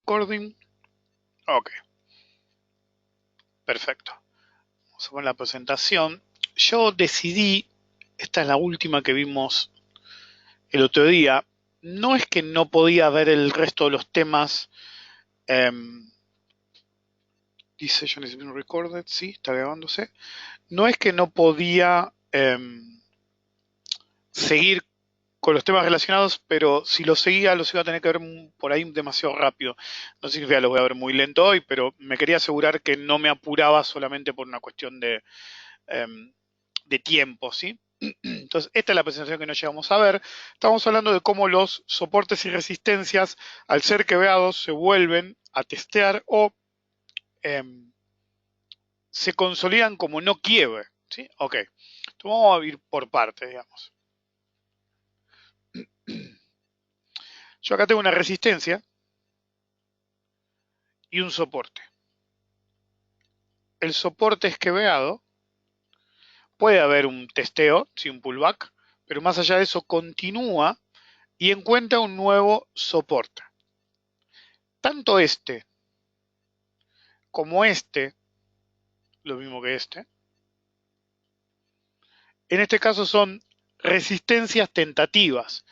recording. Ok, perfecto. Vamos a poner la presentación. Yo decidí, esta es la última que vimos el otro día, no es que no podía ver el resto de los temas. This session is being recorded, sí, está grabándose. No es que no podía seguir con los temas relacionados, pero si los seguía los iba a tener que ver por ahí demasiado rápido. No significa que los voy a ver muy lento hoy, pero me quería asegurar que no me apuraba solamente por una cuestión de tiempo, ¿sí? Entonces, esta es la presentación que no llegamos a ver. Estamos hablando de cómo los soportes y resistencias, al ser quebrados, se vuelven a testear o se consolidan como no quiebre, ¿sí? Ok. Entonces, vamos a ir por partes, digamos. Yo acá tengo una resistencia y un soporte. El soporte es quebrado, puede haber un testeo, sí, un pullback, pero más allá de eso continúa y encuentra un nuevo soporte. Tanto este como este, lo mismo que este, en este caso son resistencias tentativas.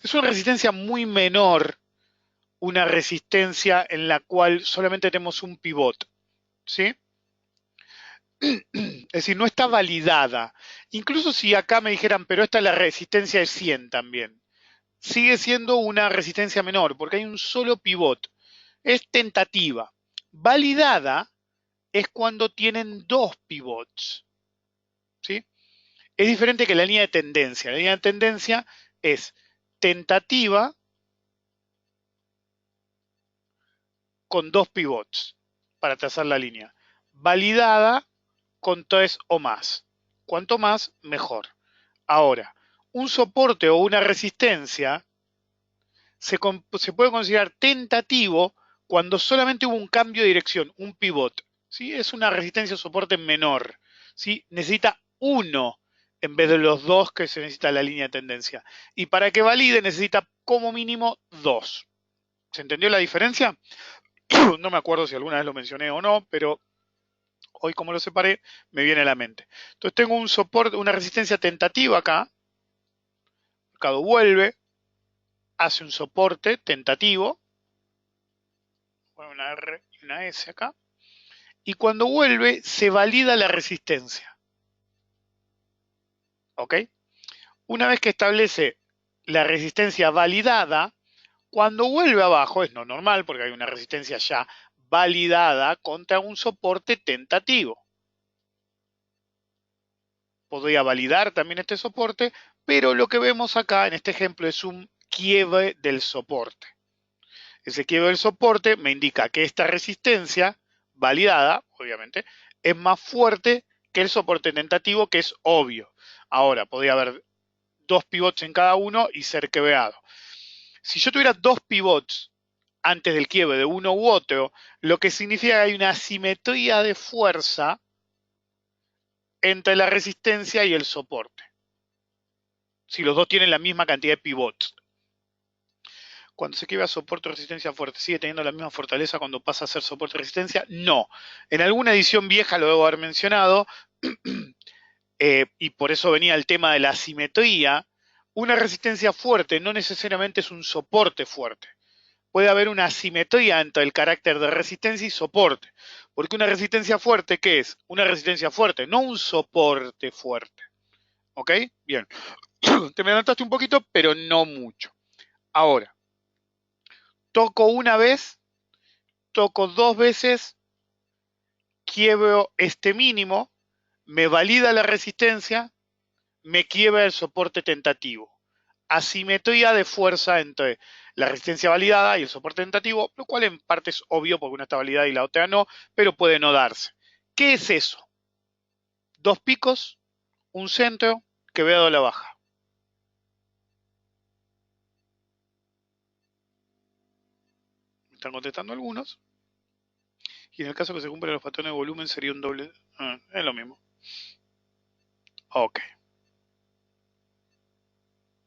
Es una resistencia muy menor, una resistencia en la cual solamente tenemos un pivot, ¿sí? Es decir, no está validada. Incluso si acá me dijeran, pero esta es la resistencia de 100 también, sigue siendo una resistencia menor, porque hay un solo pivot. Es tentativa. Validada es cuando tienen dos pivots, ¿sí? Es diferente que la línea de tendencia. La línea de tendencia es tentativa con dos pivots para trazar la línea. Validada con tres o más. Cuanto más, mejor. Ahora, un soporte o una resistencia se puede considerar tentativo cuando solamente hubo un cambio de dirección, un pivot. ¿Sí? Es una resistencia o soporte menor. ¿Sí? Necesita uno en vez de los dos que se necesita la línea de tendencia. Y para que valide necesita como mínimo dos. ¿Se entendió la diferencia? No me acuerdo si alguna vez lo mencioné o no, pero hoy como lo separé me viene a la mente. Entonces tengo un soporte, una resistencia tentativa acá. El mercado vuelve, hace un soporte tentativo. Bueno, una R y una S acá. Y cuando vuelve se valida la resistencia. ¿Ok? Una vez que establece la resistencia validada, cuando vuelve abajo, es no normal porque hay una resistencia ya validada contra un soporte tentativo. Podría validar también este soporte, pero lo que vemos acá en este ejemplo es un quiebre del soporte. Ese quiebre del soporte me indica que esta resistencia validada, obviamente, es más fuerte que el soporte tentativo, que es obvio. Ahora, podría haber dos pivots en cada uno y ser quebrado. Si yo tuviera dos pivots antes del quiebre de uno u otro, lo que significa que hay una asimetría de fuerza entre la resistencia y el soporte. Si los dos tienen la misma cantidad de pivots. Cuando se quiebra soporte o resistencia fuerte, ¿sigue teniendo la misma fortaleza cuando pasa a ser soporte o resistencia? No. En alguna edición vieja lo debo haber mencionado, y por eso venía el tema de la asimetría. Una resistencia fuerte no necesariamente es un soporte fuerte. Puede haber una asimetría entre el carácter de resistencia y soporte. Porque una resistencia fuerte, ¿qué es? Una resistencia fuerte, no un soporte fuerte. ¿Ok? Bien. Te me adelantaste un poquito, pero no mucho. Ahora, toco una vez, toco dos veces, quiebro este mínimo, me valida la resistencia, me quiebra el soporte tentativo. Asimetría de fuerza entre la resistencia validada y el soporte tentativo, lo cual en parte es obvio porque una está validada y la otra no, pero puede no darse. ¿Qué es eso? Dos picos, un centro, quebrado a la baja. Me están contestando algunos. Y en el caso que se cumplan los patrones de volumen sería un doble. Es lo mismo. Ok.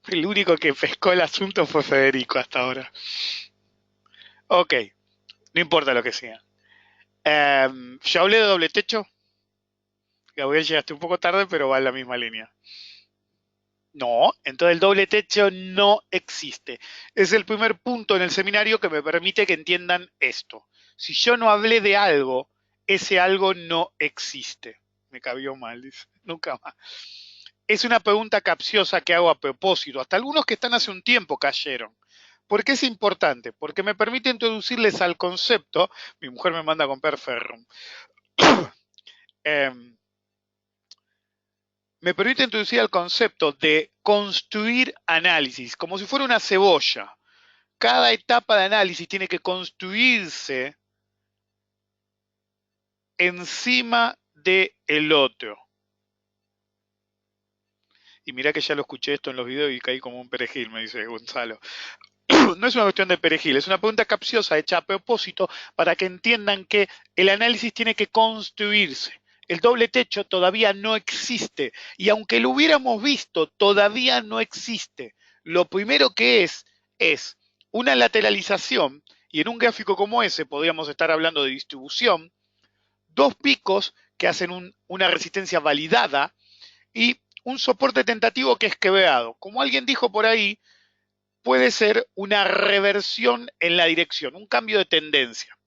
El único que pescó el asunto fue Federico hasta ahora. Ok. No importa lo que sea. Ya hablé de doble techo. Gabriel, llegaste un poco tarde, pero va en la misma línea. No, entonces el doble techo no existe. Es el primer punto en el seminario que me permite que entiendan esto. Si yo no hablé de algo, ese algo no existe. Me cabió mal, dice. Nunca más. Es una pregunta capciosa que hago a propósito. Hasta algunos que están hace un tiempo cayeron. ¿Por qué es importante? Porque me permite introducirles al concepto. Mi mujer me manda a comprar ferrum. eh, Me permite introducir al concepto de construir análisis, como si fuera una cebolla. Cada etapa de análisis tiene que construirse encima del otro. Y mira que ya lo escuché esto en los videos y caí como un perejil, me dice Gonzalo. No es una cuestión de perejil, es una pregunta capciosa hecha a propósito para que entiendan que el análisis tiene que construirse. El doble techo todavía no existe y aunque lo hubiéramos visto, todavía no existe. Lo primero que es una lateralización y en un gráfico como ese podríamos estar hablando de distribución, dos picos que hacen una resistencia validada y un soporte tentativo que es quebrado. Como alguien dijo por ahí, puede ser una reversión en la dirección, un cambio de tendencia.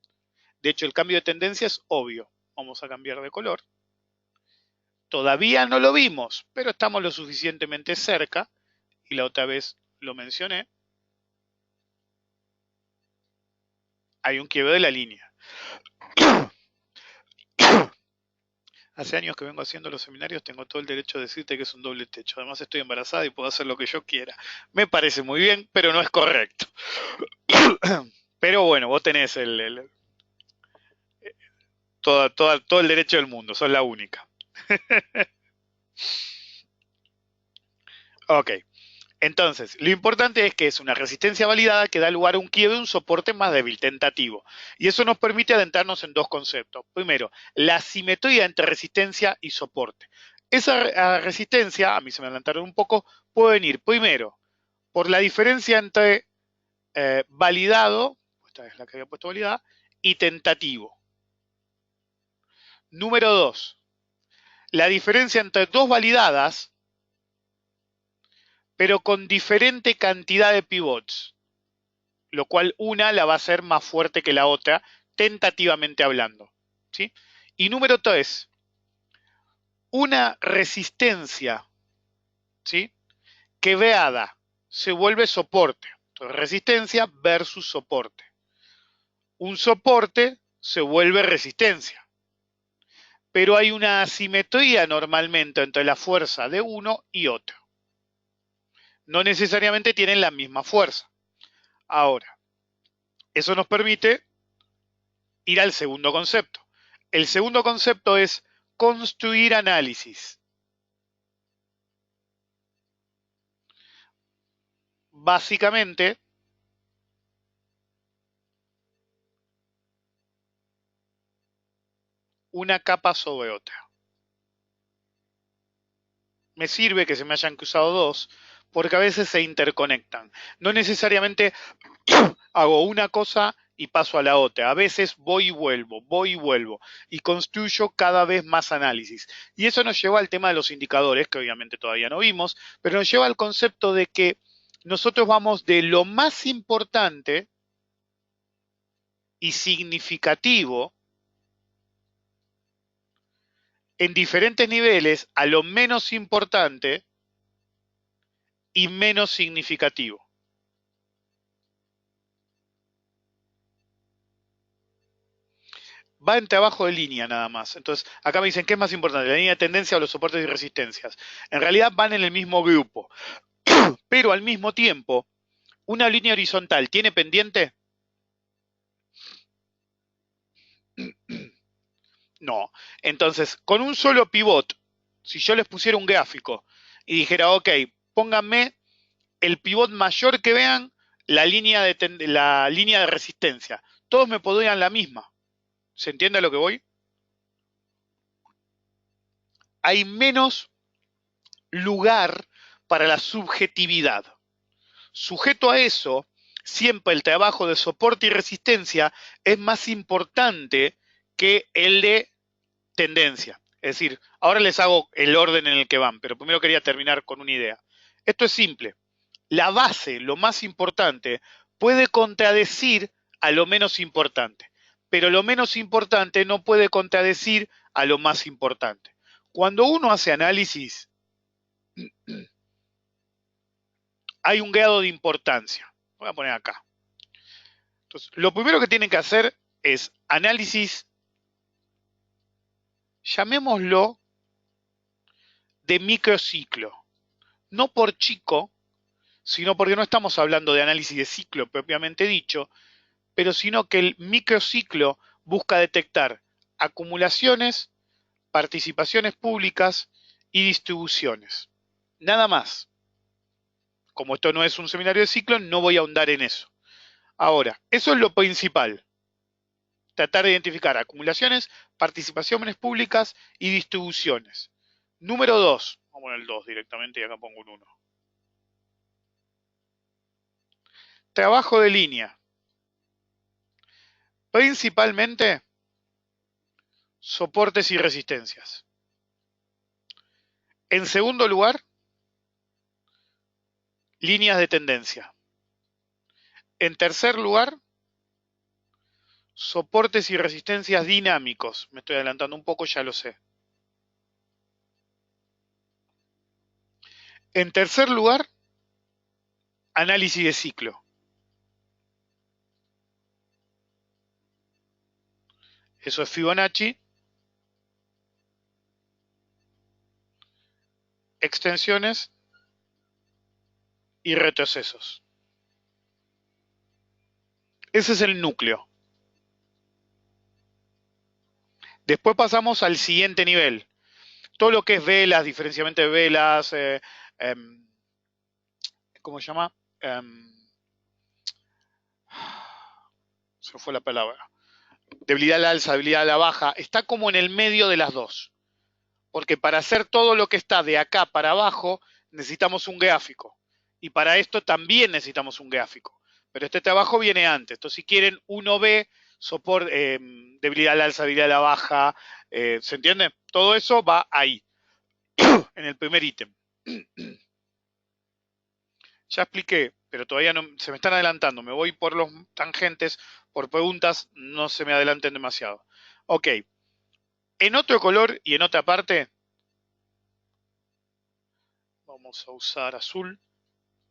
De hecho, el cambio de tendencia es obvio. Vamos a cambiar de color. Todavía no lo vimos, pero estamos lo suficientemente cerca, y la otra vez lo mencioné, hay un quiebre de la línea. Hace años que vengo haciendo los seminarios, tengo todo el derecho de decirte que es un doble techo. Además estoy embarazada y puedo hacer lo que yo quiera. Me parece muy bien, pero no es correcto. Pero bueno, vos tenés todo el derecho del mundo, sos la única. Ok, entonces, lo importante es que es una resistencia validada que da lugar a un quiebre, un soporte más débil, tentativo. Y eso nos permite adentrarnos en dos conceptos. Primero, la simetría entre resistencia y soporte. Esa resistencia, a mí se me adelantaron un poco, puede venir primero por la diferencia entre validado, esta es la que había puesto validada, y tentativo. Número dos, la diferencia entre dos validadas, pero con diferente cantidad de pivots, lo cual una la va a hacer más fuerte que la otra, tentativamente hablando. ¿Sí? Y número tres, una resistencia, ¿sí?, quebrada se vuelve soporte. Entonces, resistencia versus soporte. Un soporte se vuelve resistencia. Pero hay una asimetría normalmente entre la fuerza de uno y otro. No necesariamente tienen la misma fuerza. Ahora, eso nos permite ir al segundo concepto. El segundo concepto es construir análisis. Básicamente, una capa sobre otra. Me sirve que se me hayan cruzado dos, porque a veces se interconectan. No necesariamente hago una cosa y paso a la otra. A veces voy y vuelvo, y construyo cada vez más análisis. Y eso nos lleva al tema de los indicadores, que obviamente todavía no vimos, pero nos lleva al concepto de que nosotros vamos de lo más importante y significativo en diferentes niveles a lo menos importante y menos significativo. Va en trabajo de línea nada más. Entonces, acá me dicen, ¿qué es más importante, la línea de tendencia o los soportes y resistencias? En realidad van en el mismo grupo, pero al mismo tiempo, ¿una línea horizontal tiene pendiente? No. Entonces, con un solo pivot, si yo les pusiera un gráfico y dijera, ok, pónganme el pivot mayor que vean, la línea de resistencia, todos me podrían la misma. ¿Se entiende a lo que voy? Hay menos lugar para la subjetividad. Sujeto a eso, siempre el trabajo de soporte y resistencia es más importante que el de tendencia. Es decir, ahora les hago el orden en el que van, pero primero quería terminar con una idea. Esto es simple. La base, lo más importante, puede contradecir a lo menos importante, pero lo menos importante no puede contradecir a lo más importante. Cuando uno hace análisis, hay un grado de importancia. Voy a poner acá. Entonces, lo primero que tienen que hacer es análisis, llamémoslo de microciclo. No por chico, sino porque no estamos hablando de análisis de ciclo propiamente dicho, pero sino que el microciclo busca detectar acumulaciones, participaciones públicas y distribuciones. Nada más. Como esto no es un seminario de ciclo, no voy a ahondar en eso. Ahora, eso es lo principal. Tratar de identificar acumulaciones, participaciones públicas y distribuciones. Número 2. Vamos a poner el 2 directamente y acá pongo un 1. Trabajo de línea. Principalmente soportes y resistencias. En segundo lugar, líneas de tendencia. En tercer lugar, soportes y resistencias dinámicos. Me estoy adelantando un poco, ya lo sé. En tercer lugar, análisis de ciclo. Eso es Fibonacci, extensiones y retrocesos. Ese es el núcleo. Después pasamos al siguiente nivel. Todo lo que es velas, diferenciamiento de velas, ¿cómo se llama? Se fue la palabra. Debilidad a la alza, debilidad a la baja. Está como en el medio de las dos. Porque para hacer todo lo que está de acá para abajo, necesitamos un gráfico. Y para esto también necesitamos un gráfico. Pero este trabajo viene antes. Entonces, si quieren, uno ve soporte, debilidad al alza, debilidad a la baja. ¿Se entiende? Todo eso va ahí, en el primer ítem. Ya expliqué, pero todavía no se me están adelantando. Me voy por los tangentes, por preguntas, no se me adelanten demasiado. Ok. En otro color y en otra parte, vamos a usar azul.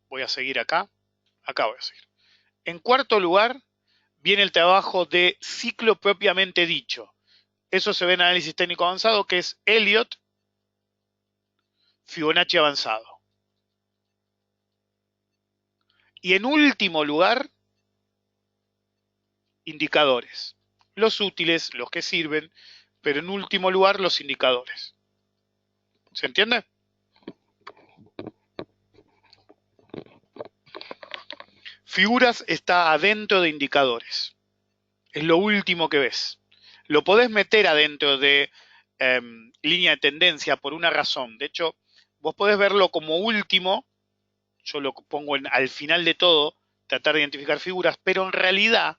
Voy a seguir acá. Acá voy a seguir. En cuarto lugar, viene el trabajo de ciclo propiamente dicho. Eso se ve en análisis técnico avanzado, que es Elliott, Fibonacci avanzado. Y en último lugar, indicadores. Los útiles, los que sirven, pero en último lugar, los indicadores. ¿Se entiende? Figuras está adentro de indicadores. Es lo último que ves. Lo podés meter adentro de línea de tendencia por una razón. De hecho, vos podés verlo como último. Yo lo pongo al final de todo, tratar de identificar figuras, pero en realidad,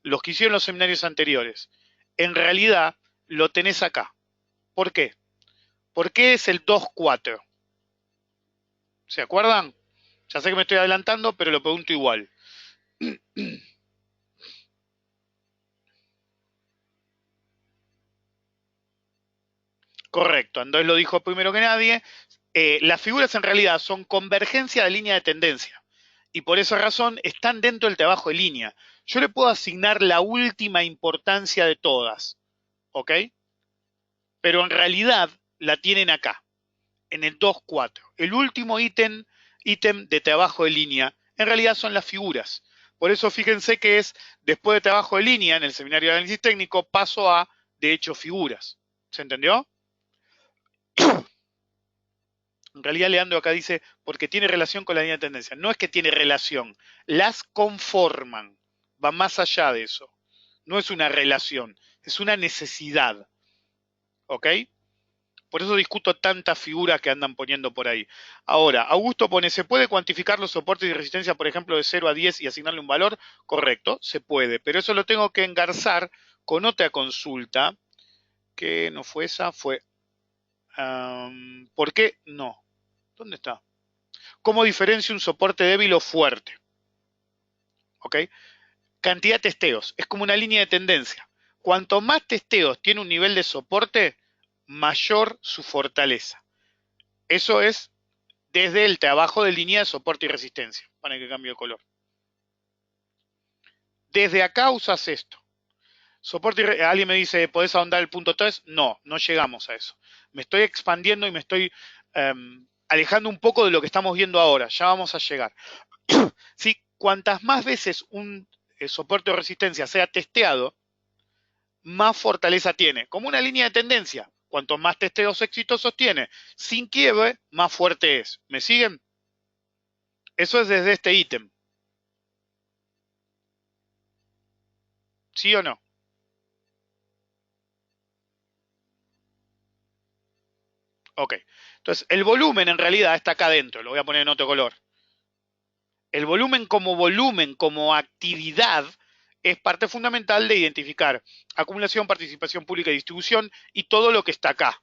los que hicieron los seminarios anteriores, en realidad lo tenés acá. ¿Por qué? Porque es el 2-4. ¿Se acuerdan? Ya sé que me estoy adelantando, pero lo pregunto igual. Correcto, Andrés lo dijo primero que nadie. Las figuras en realidad son convergencia de línea de tendencia y por esa razón están dentro del trabajo de línea. Yo le puedo asignar la última importancia de todas, ¿ok? Pero en realidad la tienen acá, en el 2-4. El último ítem de trabajo de línea en realidad son las figuras. Por eso fíjense que es después de trabajo de línea en el seminario de análisis técnico paso a, de hecho, figuras. ¿Se entendió? En realidad Leandro acá dice, porque tiene relación con la línea de tendencia. No es que tiene relación, las conforman. Va más allá de eso. No es una relación, es una necesidad. ¿Ok? Por eso discuto tantas figuras que andan poniendo por ahí. Ahora, Augusto pone, ¿se puede cuantificar los soportes y resistencia, por ejemplo, de 0 a 10 y asignarle un valor? Correcto, se puede, pero eso lo tengo que engarzar con otra consulta, que no fue esa, fue, ¿por qué no? ¿Dónde está? ¿Cómo diferencia un soporte débil o fuerte? ¿Ok? Cantidad de testeos, es como una línea de tendencia. Cuanto más testeos tiene un nivel de soporte, mayor su fortaleza. Eso es desde el trabajo de línea de soporte y resistencia. Para que cambie de color. Desde acá usas esto. Soporte y alguien me dice, ¿podés ahondar el punto 3? No, no llegamos a eso. Me estoy expandiendo y me estoy alejando un poco de lo que estamos viendo ahora. Ya vamos a llegar. ¿Sí? Cuantas más veces un soporte o resistencia sea testeado, más fortaleza tiene. Como una línea de tendencia. Cuanto más testeos exitosos tiene, sin quiebre, más fuerte es. ¿Me siguen? Eso es desde este ítem. ¿Sí o no? Ok. Entonces, el volumen en realidad está acá adentro. Lo voy a poner en otro color. El volumen, como actividad, es parte fundamental de identificar acumulación, participación pública y distribución y todo lo que está acá.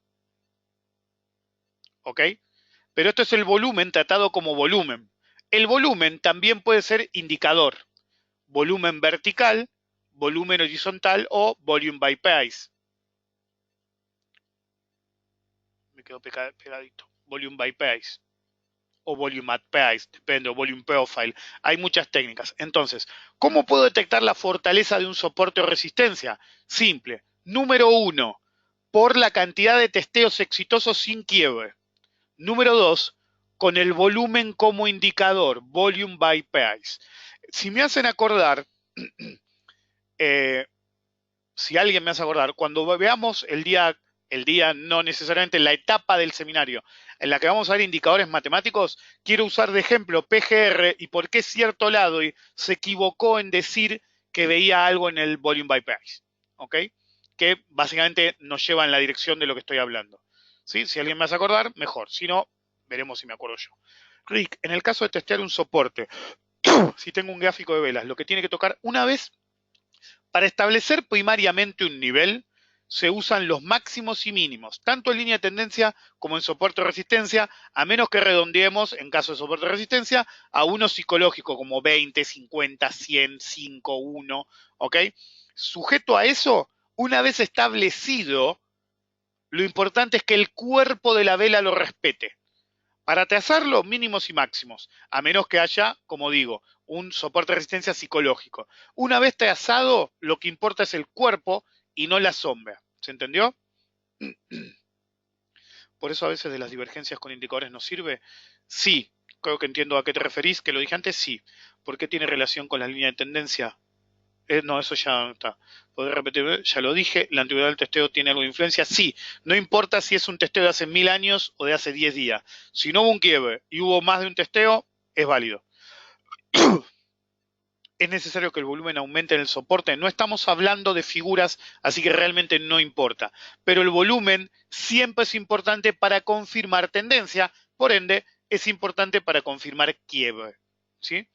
¿Ok? Pero esto es el volumen tratado como volumen. El volumen también puede ser indicador. Volumen vertical, volumen horizontal o volume by price. Me quedo pegadito. Volume by price o volume at price, depende, o volume profile. Hay muchas técnicas. Entonces, ¿cómo puedo detectar la fortaleza de un soporte o resistencia? Simple. Número 1, por la cantidad de testeos exitosos sin quiebre. Número 2, con el volumen como indicador, volume by price. Si me hacen acordar, si alguien me hace acordar, cuando veamos el día, no necesariamente la etapa del seminario, en la que vamos a ver indicadores matemáticos, quiero usar de ejemplo PGR y por qué cierto lado y se equivocó en decir que veía algo en el volume by price, ¿ok? Que básicamente nos lleva en la dirección de lo que estoy hablando. ¿Sí? Si alguien me hace acordar, mejor. Si no, veremos si me acuerdo yo. Rick, en el caso de testear un soporte, si tengo un gráfico de velas, lo que tiene que tocar una vez para establecer primariamente un nivel, se usan los máximos y mínimos, tanto en línea de tendencia como en soporte o resistencia, a menos que redondeemos, en caso de soporte o resistencia, a uno psicológico como 20, 50, 100, 5, 1, ¿ok? Sujeto a eso, una vez establecido, lo importante es que el cuerpo de la vela lo respete. Para trazarlo, mínimos y máximos, a menos que haya, como digo, un soporte de resistencia psicológico. Una vez trazado, lo que importa es el cuerpo y no la sombra. ¿Se entendió? Por eso a veces de las divergencias con indicadores nos sirve. Sí, creo que entiendo a qué te referís, que lo dije antes, sí. ¿Por qué tiene relación con la línea de tendencia? No, eso ya está. ¿Podés repetir? Ya lo dije. ¿La antigüedad del testeo tiene algo de influencia? Sí. No importa si es un testeo de hace 1000 años o de hace 10 días. Si no hubo un quiebre y hubo más de un testeo, es válido. Es necesario que el volumen aumente en el soporte. No estamos hablando de figuras, así que realmente no importa. Pero el volumen siempre es importante para confirmar tendencia. Por ende, es importante para confirmar quiebre. ¿Sí?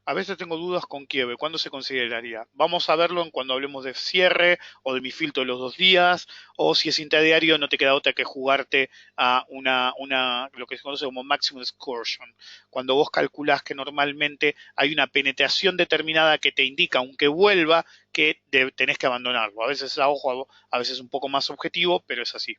A veces tengo dudas con quiebre. ¿Cuándo se consideraría? Vamos a verlo en cuando hablemos de cierre o de mi filtro de los 2 días, o si es intradiario no te queda otra que jugarte a lo que se conoce como maximum excursion. Cuando vos calculás que normalmente hay una penetración determinada que te indica, aunque vuelva, que tenés que abandonarlo. A veces a ojo, a veces un poco más objetivo, pero es así.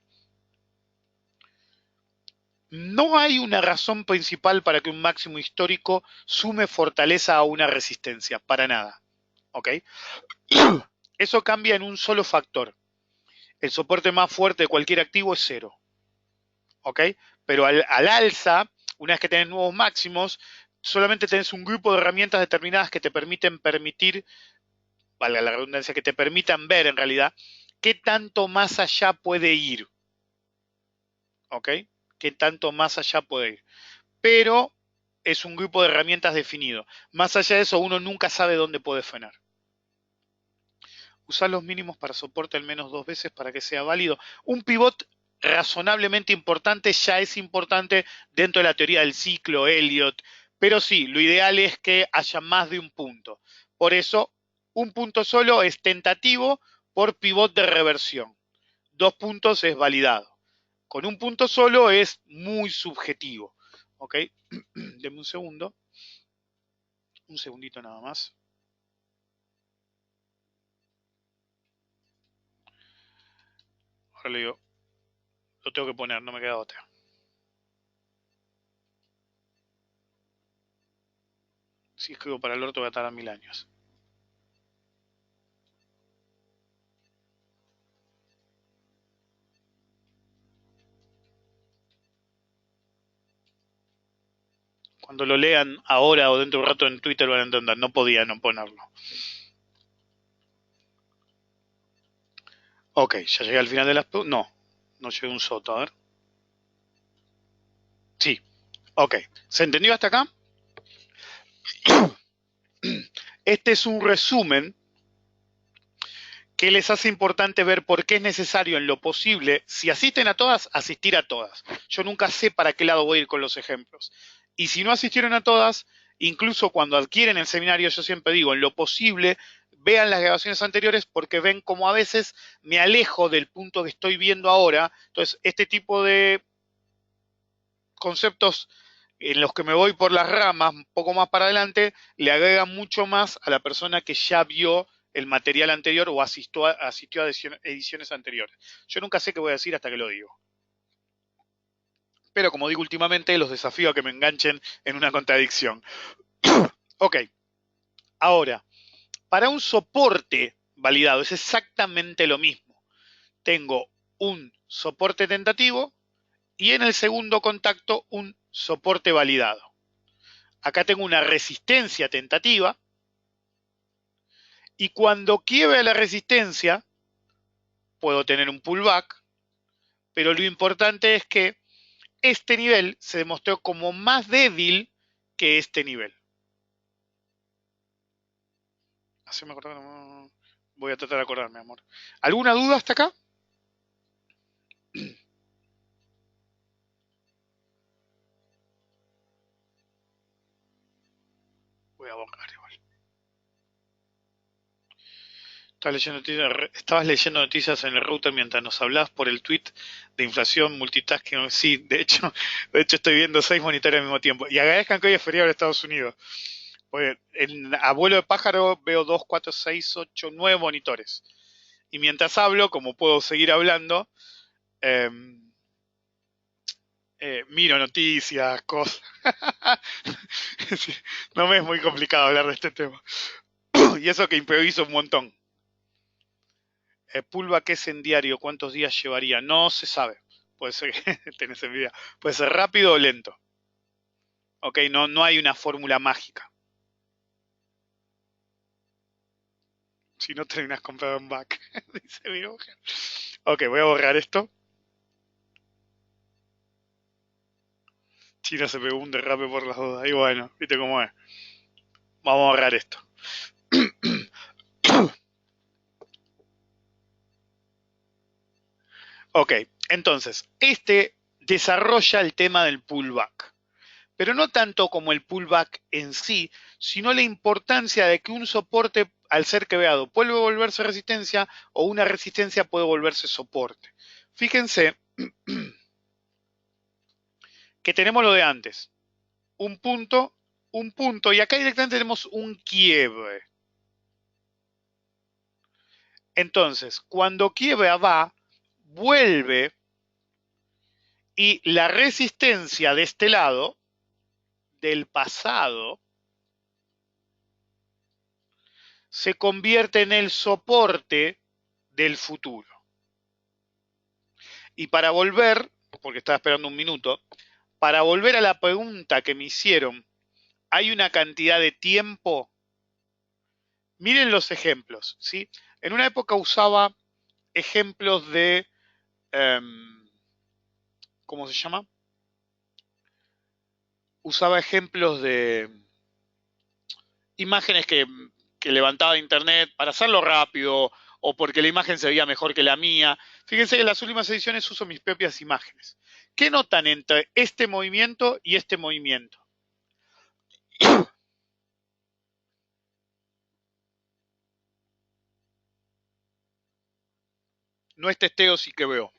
No hay una razón principal para que un máximo histórico sume fortaleza a una resistencia, para nada. ¿Ok? Eso cambia en un solo factor. El soporte más fuerte de cualquier activo es 0. ¿Ok? Pero al alza, una vez que tenés nuevos máximos, solamente tenés un grupo de herramientas determinadas que te permitir, valga la redundancia, que te permitan ver en realidad qué tanto más allá puede ir. ¿Ok? Qué tanto más allá puede ir. Pero es un grupo de herramientas definido. Más allá de eso, uno nunca sabe dónde puede frenar. Usar los mínimos para soporte al menos 2 veces para que sea válido. Un pivot razonablemente importante ya es importante dentro de la teoría del ciclo Elliott, pero sí, lo ideal es que haya más de un punto. Por eso, un punto solo es tentativo por pivot de reversión. 2 puntos es validado. Con un punto solo es muy subjetivo. ¿Ok? Denme un segundo. Un segundito nada más. Ahora le digo, lo tengo que poner, no me queda otra. Si escribo para el orto voy a tardar 1000 años. Cuando lo lean ahora o dentro de un rato en Twitter van a entender. No podía no ponerlo. Ok, ya llegué al final de las... No, no llegué a un soto, a ver. Sí, ok. ¿Se entendió hasta acá? Este es un resumen que les hace importante ver por qué es necesario en lo posible, si asisten a todas, asistir a todas. Yo nunca sé para qué lado voy a ir con los ejemplos. Y si no asistieron a todas, incluso cuando adquieren el seminario, yo siempre digo, en lo posible, vean las grabaciones anteriores porque ven como a veces me alejo del punto que estoy viendo ahora. Entonces, este tipo de conceptos en los que me voy por las ramas un poco más para adelante, le agregan mucho más a la persona que ya vio el material anterior o asistió a ediciones anteriores. Yo nunca sé qué voy a decir hasta que lo digo. Pero como digo últimamente, los desafío a que me enganchen en una contradicción. Ok, ahora, para un soporte validado es exactamente lo mismo. Tengo un soporte tentativo y en el segundo contacto un soporte validado. Acá tengo una resistencia tentativa y cuando quiebre la resistencia puedo tener un pullback, pero lo importante es que este nivel se demostró como más débil que este nivel. Así me acuerdo, voy a tratar de acordarme, amor. ¿Alguna duda hasta acá? Voy a borrar igual. Estabas leyendo noticias en el router mientras nos hablabas por el tweet de inflación, multitasking. Sí, de hecho estoy viendo 6 monitores al mismo tiempo. Y agradezcan que hoy es feriado en Estados Unidos. Pues en abuelo de pájaro veo 2, 4, 6, 8, 9 monitores. Y mientras hablo, como puedo seguir hablando, eh, miro noticias, cosas. Sí, no me es muy complicado hablar de este tema. Y eso que improviso un montón. Pullback es en diario, ¿cuántos días llevaría? No se sabe. Puede ser que tenés envidia. Puede ser rápido o lento. Ok, no hay una fórmula mágica. Si no terminas comprando un back, dice mi mujer. Ok, voy a borrar esto. China se pegó un derrape por las dudas. Y bueno, viste cómo es. Vamos a borrar esto. Ok, entonces, este desarrolla el tema del pullback. Pero no tanto como el pullback en sí, sino la importancia de que un soporte, al ser quebrado, puede volverse resistencia o una resistencia puede volverse soporte. Fíjense que tenemos lo de antes, un punto, y acá directamente tenemos un quiebre. Entonces, cuando quiebra va, vuelve y la resistencia de este lado, del pasado, se convierte en el soporte del futuro. Y para volver, porque estaba esperando un minuto, para volver a la pregunta que me hicieron, ¿hay una cantidad de tiempo? Miren los ejemplos, ¿sí? En una época usaba ejemplos de, ¿cómo se llama? Usaba ejemplos de imágenes que levantaba de internet para hacerlo rápido o porque la imagen se veía mejor que la mía. Fíjense que en las últimas ediciones uso mis propias imágenes. ¿Qué notan entre este movimiento y este movimiento? No es testeo, sí que veo.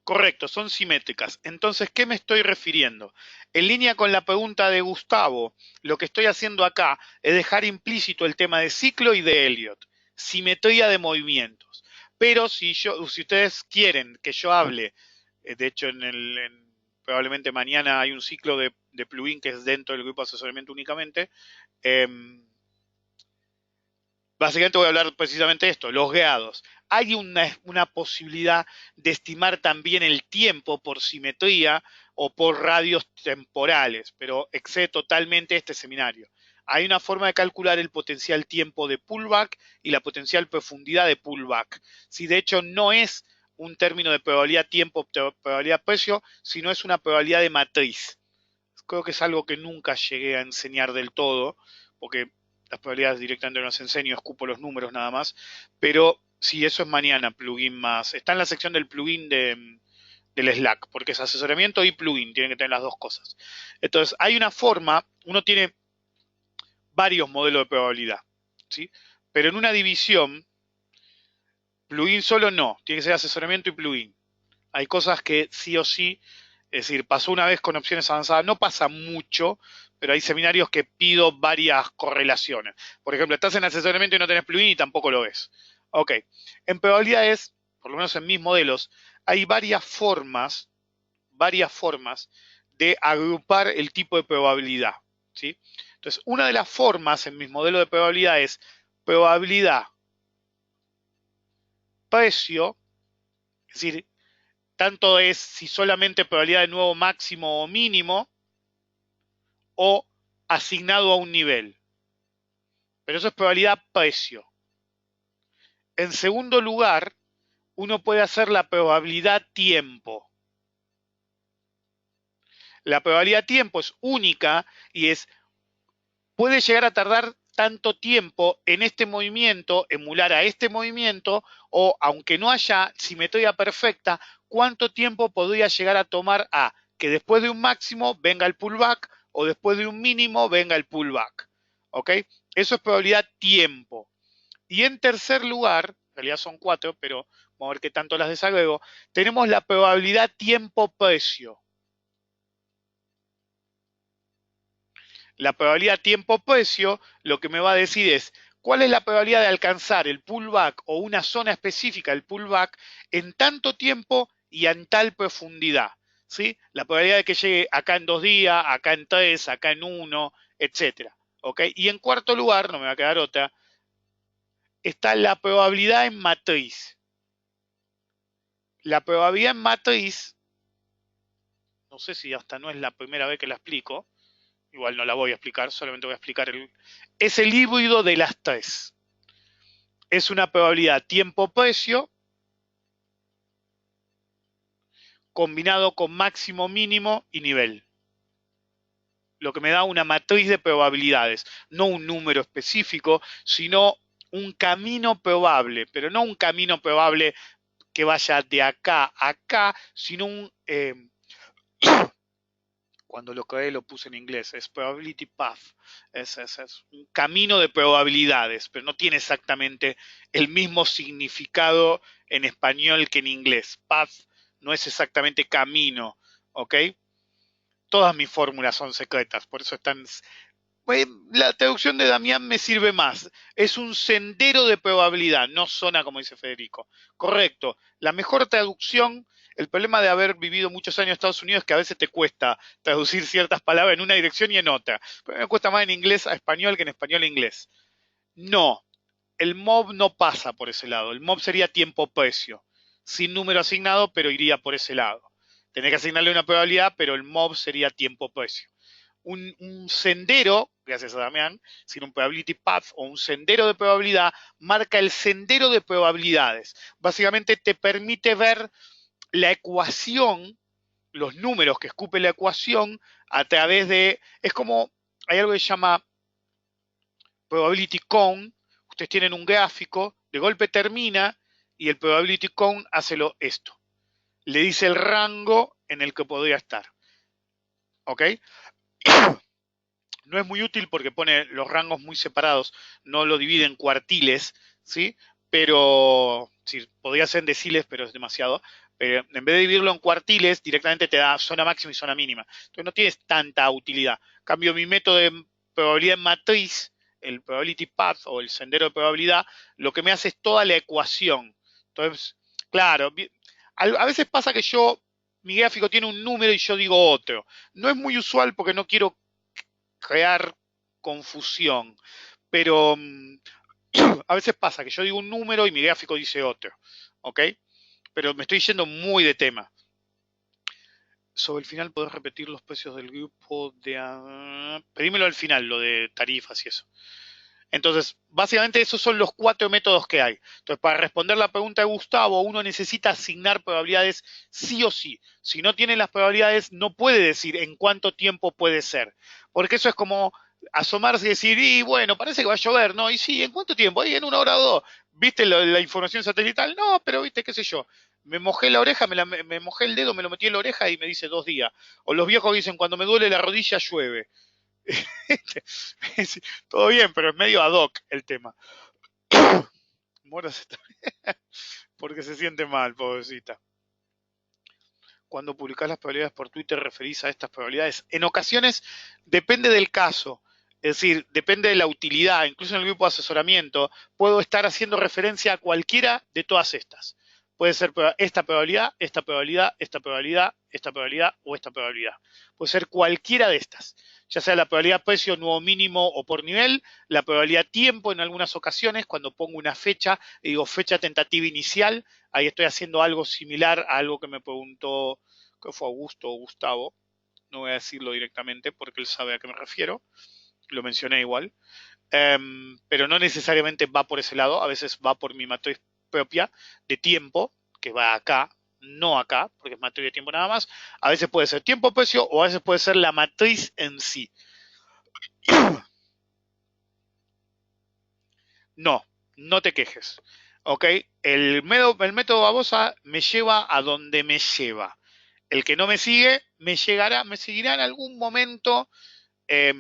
Correcto, son simétricas. Entonces, ¿qué me estoy refiriendo? En línea con la pregunta de Gustavo, lo que estoy haciendo acá es dejar implícito el tema de ciclo y de Elliot, simetría de movimientos. Pero si ustedes quieren que yo hable, de hecho probablemente mañana hay un ciclo de plugin que es dentro del grupo de asesoramiento únicamente, básicamente voy a hablar precisamente de esto, los grados. Hay una posibilidad de estimar también el tiempo por simetría o por radios temporales, pero excede totalmente este seminario. Hay una forma de calcular el potencial tiempo de pullback y la potencial profundidad de pullback. Si de hecho no es un término de probabilidad tiempo, probabilidad precio, sino es una probabilidad de matriz. Creo que es algo que nunca llegué a enseñar del todo, porque las probabilidades directamente no las enseño, escupo los números nada más, pero sí, eso es mañana, plugin más. Está en la sección del plugin del Slack, porque es asesoramiento y plugin, tienen que tener las dos cosas. Entonces, hay una forma, uno tiene varios modelos de probabilidad, ¿sí? Pero en una división, plugin solo no, tiene que ser asesoramiento y plugin. Hay cosas que sí o sí, es decir, pasó una vez con opciones avanzadas, no pasa mucho, pero hay seminarios que pido varias correlaciones. Por ejemplo, estás en asesoramiento y no tenés plugin y tampoco lo ves. Ok, en probabilidades, por lo menos en mis modelos, hay varias formas de agrupar el tipo de probabilidad, ¿sí? Entonces, una de las formas en mis modelos de probabilidad es probabilidad precio, es decir, tanto es si solamente probabilidad de nuevo máximo o mínimo o asignado a un nivel. Pero eso es probabilidad precio. En segundo lugar, uno puede hacer la probabilidad tiempo. La probabilidad tiempo es única y puede llegar a tardar tanto tiempo en este movimiento, emular a este movimiento, o aunque no haya simetría perfecta, cuánto tiempo podría llegar a tomar a que después de un máximo venga el pullback o después de un mínimo venga el pullback. ¿Ok? Eso es probabilidad tiempo. Y en tercer lugar, en realidad son 4, pero vamos a ver qué tanto las desagrego, tenemos la probabilidad tiempo-precio. La probabilidad tiempo-precio lo que me va a decir es cuál es la probabilidad de alcanzar el pullback o una zona específica del pullback en tanto tiempo y en tal profundidad. ¿Sí? La probabilidad de que llegue acá en 2 días, acá en 3, acá en 1, etc. ¿Ok? Y en cuarto lugar, no me va a quedar otra, está la probabilidad en matriz. La probabilidad en matriz, no sé si hasta no es la primera vez que la explico, igual no la voy a explicar, solamente voy a explicar es el híbrido de las tres. Es una probabilidad tiempo-precio combinado con máximo, mínimo y nivel. Lo que me da una matriz de probabilidades, no un número específico, sino un camino probable, pero no un camino probable que vaya de acá a acá, sino cuando lo creé lo puse en inglés, es probability path, es un camino de probabilidades, pero no tiene exactamente el mismo significado en español que en inglés. Path no es exactamente camino, ¿ok? Todas mis fórmulas son secretas, por eso están... La traducción de Damián me sirve más. Es un sendero de probabilidad, no zona como dice Federico. Correcto. La mejor traducción, el problema de haber vivido muchos años en Estados Unidos es que a veces te cuesta traducir ciertas palabras en una dirección y en otra. Pero me cuesta más en inglés a español que en español a inglés. No, el MOB no pasa por ese lado. El MOB sería tiempo-precio. Sin número asignado, pero iría por ese lado. Tenés que asignarle una probabilidad, pero el MOB sería tiempo-precio. Un sendero, gracias a Damián, sin un probability path o un sendero de probabilidad, marca el sendero de probabilidades. Básicamente te permite ver la ecuación, los números que escupe la ecuación a través de, es como, hay algo que se llama probability cone, ustedes tienen un gráfico, de golpe termina y el probability count hace esto. Le dice el rango en el que podría estar. ¿Ok? No es muy útil porque pone los rangos muy separados, no lo divide en cuartiles, ¿sí? Pero, sí, podría ser en deciles, pero es demasiado. Pero en vez de dividirlo en cuartiles, directamente te da zona máxima y zona mínima. Entonces no tienes tanta utilidad. Cambio mi método de probabilidad en matriz, el probability path o el sendero de probabilidad, lo que me hace es toda la ecuación. Entonces, claro, a veces pasa que mi gráfico tiene un número y yo digo otro. No es muy usual porque no quiero crear confusión, pero a veces pasa que yo digo un número y mi gráfico dice otro, ¿ok? Pero me estoy yendo muy de tema. Sobre el final podés repetir los precios del grupo de... Pedímelo al final, lo de tarifas y eso. Entonces, básicamente esos son los 4 métodos que hay. Entonces, para responder la pregunta de Gustavo, uno necesita asignar probabilidades sí o sí. Si no tiene las probabilidades, no puede decir en cuánto tiempo puede ser. Porque eso es como asomarse y decir, y bueno, parece que va a llover, ¿no? Y sí, ¿en cuánto tiempo? Ahí en 1 hora o 2. ¿Viste la información satelital? No, pero viste, qué sé yo. Me mojé la oreja, me mojé el dedo, me lo metí en la oreja y me dice 2 días. O los viejos dicen, cuando me duele la rodilla, llueve. Todo bien, pero es medio ad hoc el tema. Mora se está porque se siente mal, pobrecita. Cuando publicás las probabilidades por Twitter, ¿referís a estas probabilidades? En ocasiones depende del caso, es decir, depende de la utilidad. Incluso en el grupo de asesoramiento puedo estar haciendo referencia a cualquiera de todas estas. Puede ser esta probabilidad, esta probabilidad, esta probabilidad, esta probabilidad o esta probabilidad. Puede ser cualquiera de estas, ya sea la probabilidad precio nuevo mínimo o por nivel, la probabilidad tiempo en algunas ocasiones, cuando pongo una fecha y digo fecha tentativa inicial, ahí estoy haciendo algo similar a algo que me preguntó, que fue Augusto o Gustavo, no voy a decirlo directamente porque él sabe a qué me refiero, lo mencioné igual, pero no necesariamente va por ese lado, a veces va por mi matriz propia de tiempo, que va acá, no acá, porque es matriz de tiempo nada más, a veces puede ser tiempo-precio o a veces puede ser la matriz en sí. No, no te quejes, ¿ok? El método babosa me lleva a donde me lleva. El que no me sigue, me seguirá en algún momento eh,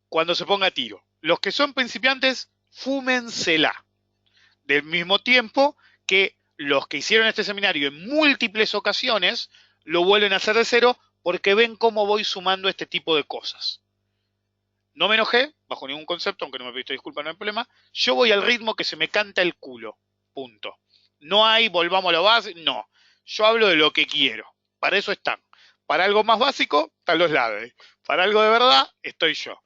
cuando se ponga a tiro. Los que son principiantes, fúmensela. Del mismo tiempo que los que hicieron este seminario en múltiples ocasiones lo vuelven a hacer de cero porque ven cómo voy sumando este tipo de cosas. No me enojé, bajo ningún concepto, aunque no me pediste disculpas, no hay problema. Yo voy al ritmo que se me canta el culo. Punto. No hay, volvamos a lo básico, no. Yo hablo de lo que quiero. Para eso están. Para algo más básico, están los LADE. Para algo de verdad, estoy yo.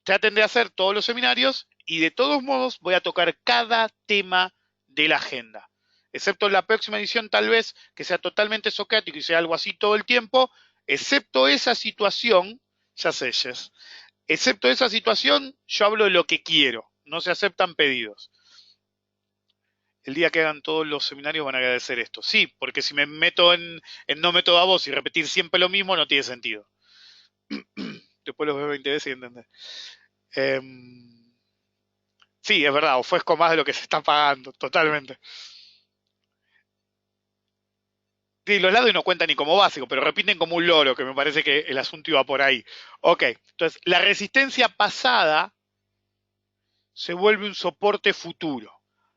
Traten de hacer todos los seminarios y de todos modos voy a tocar cada tema de la agenda. Excepto en la próxima edición, tal vez que sea totalmente socrático y sea algo así todo el tiempo, excepto esa situación, ya sé, Jess, excepto esa situación, yo hablo de lo que quiero, no se aceptan pedidos. El día que hagan todos los seminarios van a agradecer esto. Sí, porque si me meto en no método a vos y repetir siempre lo mismo, no tiene sentido. Después los veo 20 veces y entender. Sí, es verdad, ofrezco más de lo que se está pagando, totalmente. Sí, los lados no cuentan ni como básico, pero repiten como un loro, que me parece que el asunto iba por ahí. Ok, entonces, la resistencia pasada se vuelve un soporte futuro.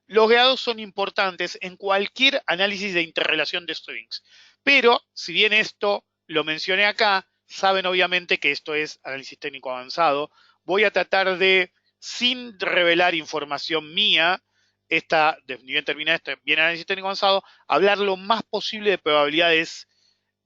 Los grados son importantes en cualquier análisis de interrelación de strings. Pero, si bien esto lo mencioné acá, saben obviamente que esto es análisis técnico avanzado. Voy a tratar de, sin revelar información mía, ni bien termina este bien análisis técnico avanzado, hablar lo más posible de probabilidades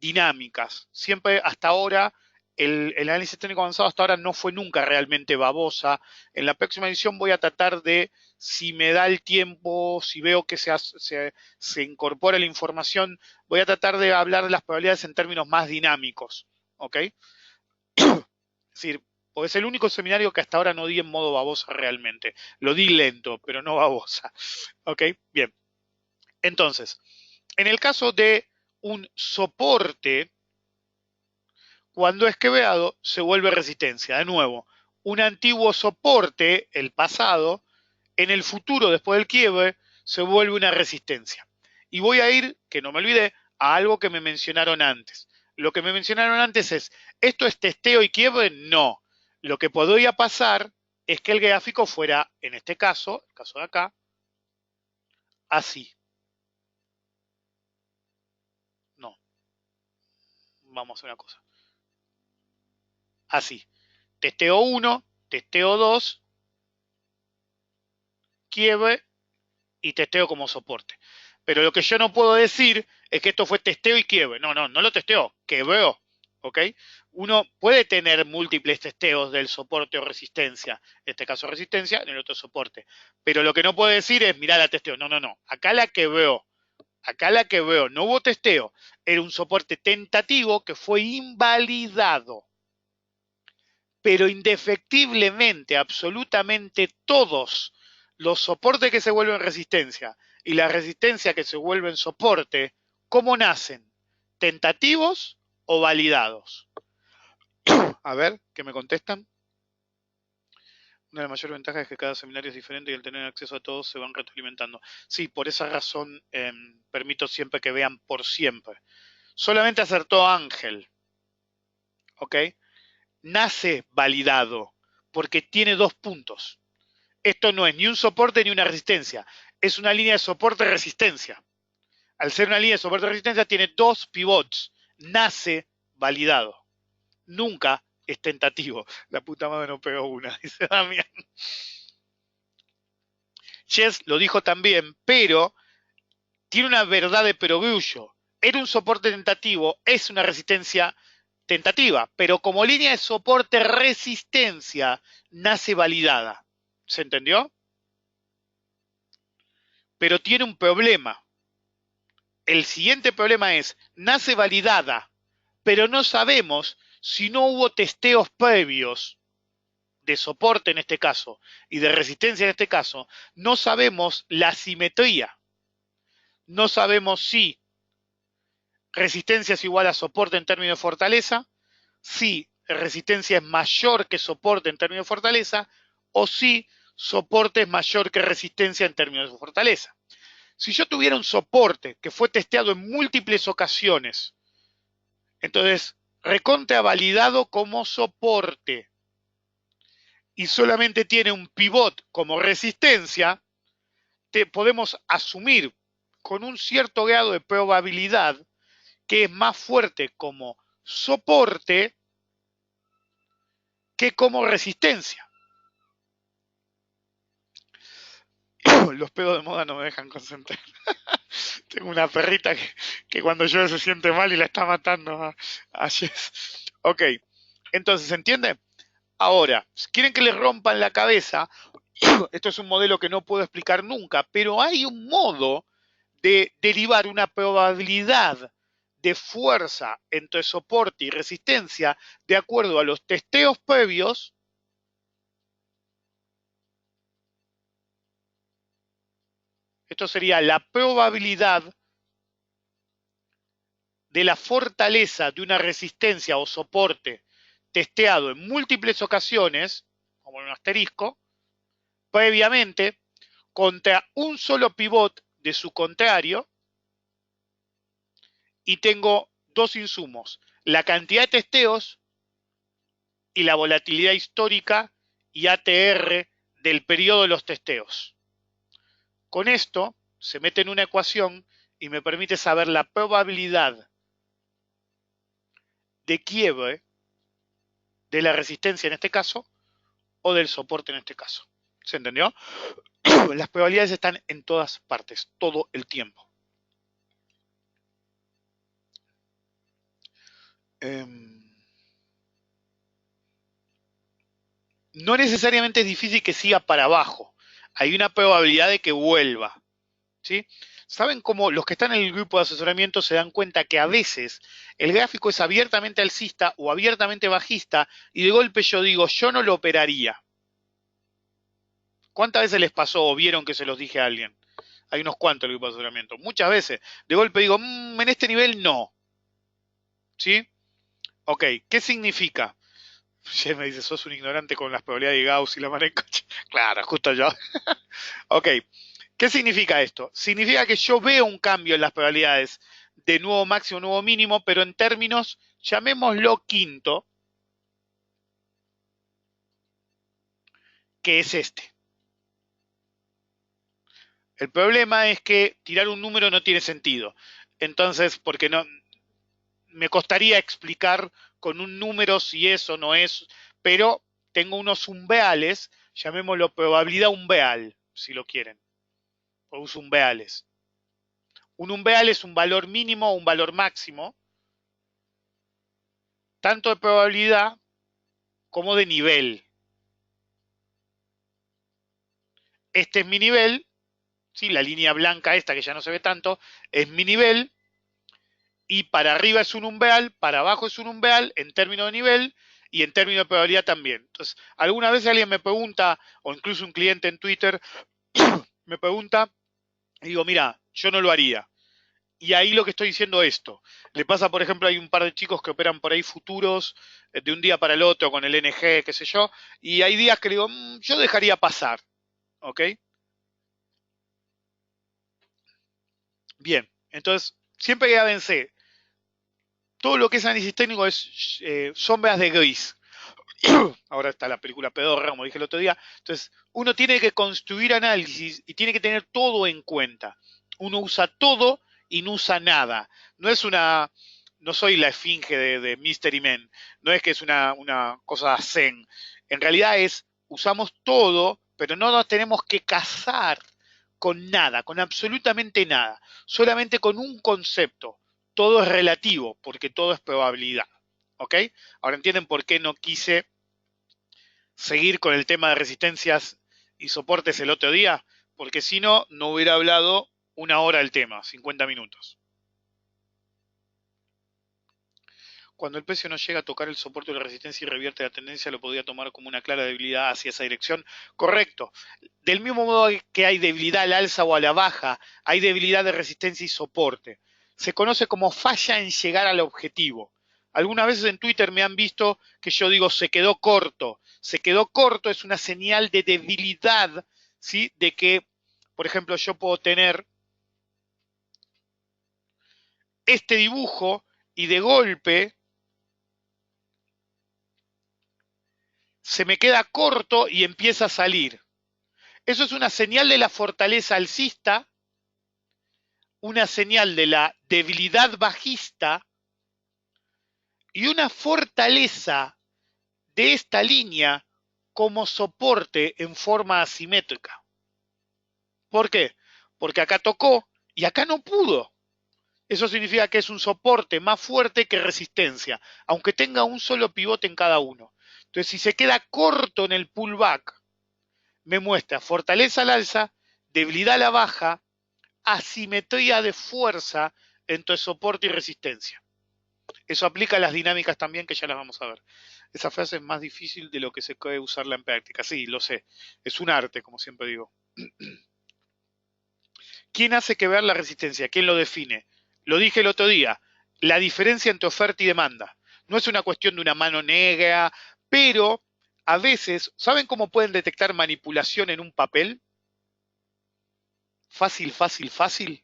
dinámicas. Siempre hasta ahora, el análisis técnico avanzado hasta ahora no fue nunca realmente babosa. En la próxima edición voy a tratar de, si me da el tiempo, si veo que se incorpora la información, voy a tratar de hablar de las probabilidades en términos más dinámicos. ¿Ok? Es decir, porque es el único seminario que hasta ahora no di en modo babosa realmente. Lo di lento, pero no babosa. ¿Ok? Bien. Entonces, en el caso de un soporte, cuando es quebrado, se vuelve resistencia. De nuevo, un antiguo soporte, el pasado, en el futuro, después del quiebre, se vuelve una resistencia. Y voy a ir, que no me olvidé, a algo que me mencionaron antes. Lo que me mencionaron antes es, ¿esto es testeo y quiebre? No. Lo que podría pasar es que el gráfico fuera, en este caso, el caso de acá, así. No, vamos a hacer una cosa. Así. Testeo 1, testeo 2, quiebre y testeo como soporte. Pero lo que yo no puedo decir es que esto fue testeo y quiebre. No, no, no lo testeo, quebró. ¿Ok? Uno puede tener múltiples testeos del soporte o resistencia. En este caso resistencia, en el otro soporte. Pero lo que no puedo decir es, mirá la testeo. No, no, no. Acá la quebró. Acá la quebró. No hubo testeo. Era un soporte tentativo que fue invalidado. Pero indefectiblemente, absolutamente todos los soportes que se vuelven resistencia y la resistencia que se vuelven soporte, ¿cómo nacen? ¿Tentativos o validados? A ver, ¿qué me contestan? Una de las mayores ventajas es que cada seminario es diferente y al tener acceso a todos se van retroalimentando. Sí, por esa razón permito siempre que vean por siempre. Solamente acertó Ángel, ¿ok? Nace validado porque tiene 2 puntos. Esto no es ni un soporte ni una resistencia, es una línea de soporte-resistencia. Al ser una línea de soporte-resistencia tiene 2 pivots, nace validado. Nunca es tentativo. La puta madre no pegó una, dice Damián. Chess lo dijo también, pero tiene una verdad de perogrullo. Era un soporte tentativo, es una resistencia tentativa, pero como línea de soporte-resistencia nace validada. ¿Se entendió? Pero tiene un problema. El siguiente problema es, nace validada, pero no sabemos si no hubo testeos previos de soporte en este caso y de resistencia en este caso, no sabemos la simetría. No sabemos si resistencia es igual a soporte en términos de fortaleza, si resistencia es mayor que soporte en términos de fortaleza, o si soporte es mayor que resistencia en términos de fortaleza. Si yo tuviera un soporte que fue testeado en múltiples ocasiones, entonces recontra validado como soporte y solamente tiene un pivot como resistencia, podemos asumir con un cierto grado de probabilidad que es más fuerte como soporte que como resistencia. Los pedos de moda no me dejan concentrar. Tengo una perrita que cuando llueve se siente mal y la está matando a Jess. Ok, entonces, ¿se entiende? Ahora, si quieren que les rompan la cabeza, esto es un modelo que no puedo explicar nunca, pero hay un modo de derivar una probabilidad de fuerza entre soporte y resistencia de acuerdo a los testeos previos. Esto sería la probabilidad de la fortaleza de una resistencia o soporte testeado en múltiples ocasiones, como en un asterisco, previamente, contra un solo pivot de su contrario, y tengo 2 insumos, la cantidad de testeos y la volatilidad histórica y ATR del periodo de los testeos. Con esto se mete en una ecuación y me permite saber la probabilidad de quiebre de la resistencia en este caso o del soporte en este caso. ¿Se entendió? Las probabilidades están en todas partes, todo el tiempo. No necesariamente es difícil que siga para abajo. Hay una probabilidad de que vuelva. ¿Sí? ¿Saben cómo los que están en el grupo de asesoramiento se dan cuenta que a veces el gráfico es abiertamente alcista o abiertamente bajista y de golpe yo digo, yo no lo operaría? ¿Cuántas veces les pasó o vieron que se los dije a alguien? Hay unos cuantos en el grupo de asesoramiento. Muchas veces. De golpe digo, en este nivel no. ¿Sí? Ok, ¿qué significa? Che, me dice, sos un ignorante con las probabilidades de Gauss y la mano en coche. Claro, justo yo. Ok, ¿qué significa esto? Significa que yo veo un cambio en las probabilidades de nuevo máximo, nuevo mínimo, pero en términos, llamémoslo quinto, que es este. El problema es que tirar un número no tiene sentido. Entonces, porque no, me costaría explicar con un número si eso no es, pero tengo unos umbeales, llamémoslo probabilidad umbeal, si lo quieren, o uso umbeales. Un umbeal es un valor mínimo o un valor máximo, tanto de probabilidad como de nivel. Este es mi nivel, ¿sí? La línea blanca esta que ya no se ve tanto, es mi nivel, y para arriba es un umbeal, para abajo es un umbeal en términos de nivel y en términos de probabilidad también. Entonces, alguna vez alguien me pregunta, o incluso un cliente en Twitter me pregunta, y digo, mira, yo no lo haría. Y ahí lo que estoy diciendo es esto. Le pasa, por ejemplo, hay un par de chicos que operan por ahí futuros de un día para el otro con el NG, qué sé yo, y hay días que le digo, yo dejaría pasar, ¿ok? Bien, entonces, siempre que avance, todo lo que es análisis técnico es sombras de gris. Ahora está la película pedorra, como dije el otro día. Entonces, uno tiene que construir análisis y tiene que tener todo en cuenta. Uno usa todo y no usa nada. No es una, no soy la esfinge de Mystery Men, no es que es una cosa zen. En realidad es, usamos todo, pero no nos tenemos que casar con nada, con absolutamente nada, solamente con un concepto. Todo es relativo, porque todo es probabilidad. ¿Ok? Ahora entienden por qué no quise seguir con el tema de resistencias y soportes el otro día, porque si no, no hubiera hablado una hora del tema, 50 minutos. Cuando el precio no llega a tocar el soporte de la resistencia y revierte la tendencia, lo podría tomar como una clara debilidad hacia esa dirección. Correcto. Del mismo modo que hay debilidad al alza o a la baja, hay debilidad de resistencia y soporte. Se conoce como falla en llegar al objetivo. Algunas veces en Twitter me han visto que yo digo se quedó corto. Se quedó corto es una señal de debilidad, ¿sí? De que, por ejemplo, yo puedo tener este dibujo y de golpe se me queda corto y empieza a salir. Eso es una señal de la fortaleza alcista, una señal de la debilidad bajista y una fortaleza de esta línea como soporte en forma asimétrica. ¿Por qué? Porque acá tocó y acá no pudo. Eso significa que es un soporte más fuerte que resistencia, aunque tenga un solo pivote en cada uno. Entonces, si se queda corto en el pullback, me muestra fortaleza al alza, debilidad a la baja, asimetría de fuerza entre soporte y resistencia. Eso aplica a las dinámicas también, que ya las vamos a ver. Esa frase es más difícil de lo que se puede usarla en práctica. Sí, lo sé. Es un arte, como siempre digo. ¿Quién hace que ver la resistencia? ¿Quién lo define? Lo dije el otro día. La diferencia entre oferta y demanda. No es una cuestión de una mano negra, pero a veces, ¿saben cómo pueden detectar manipulación en un papel? Fácil, fácil, fácil.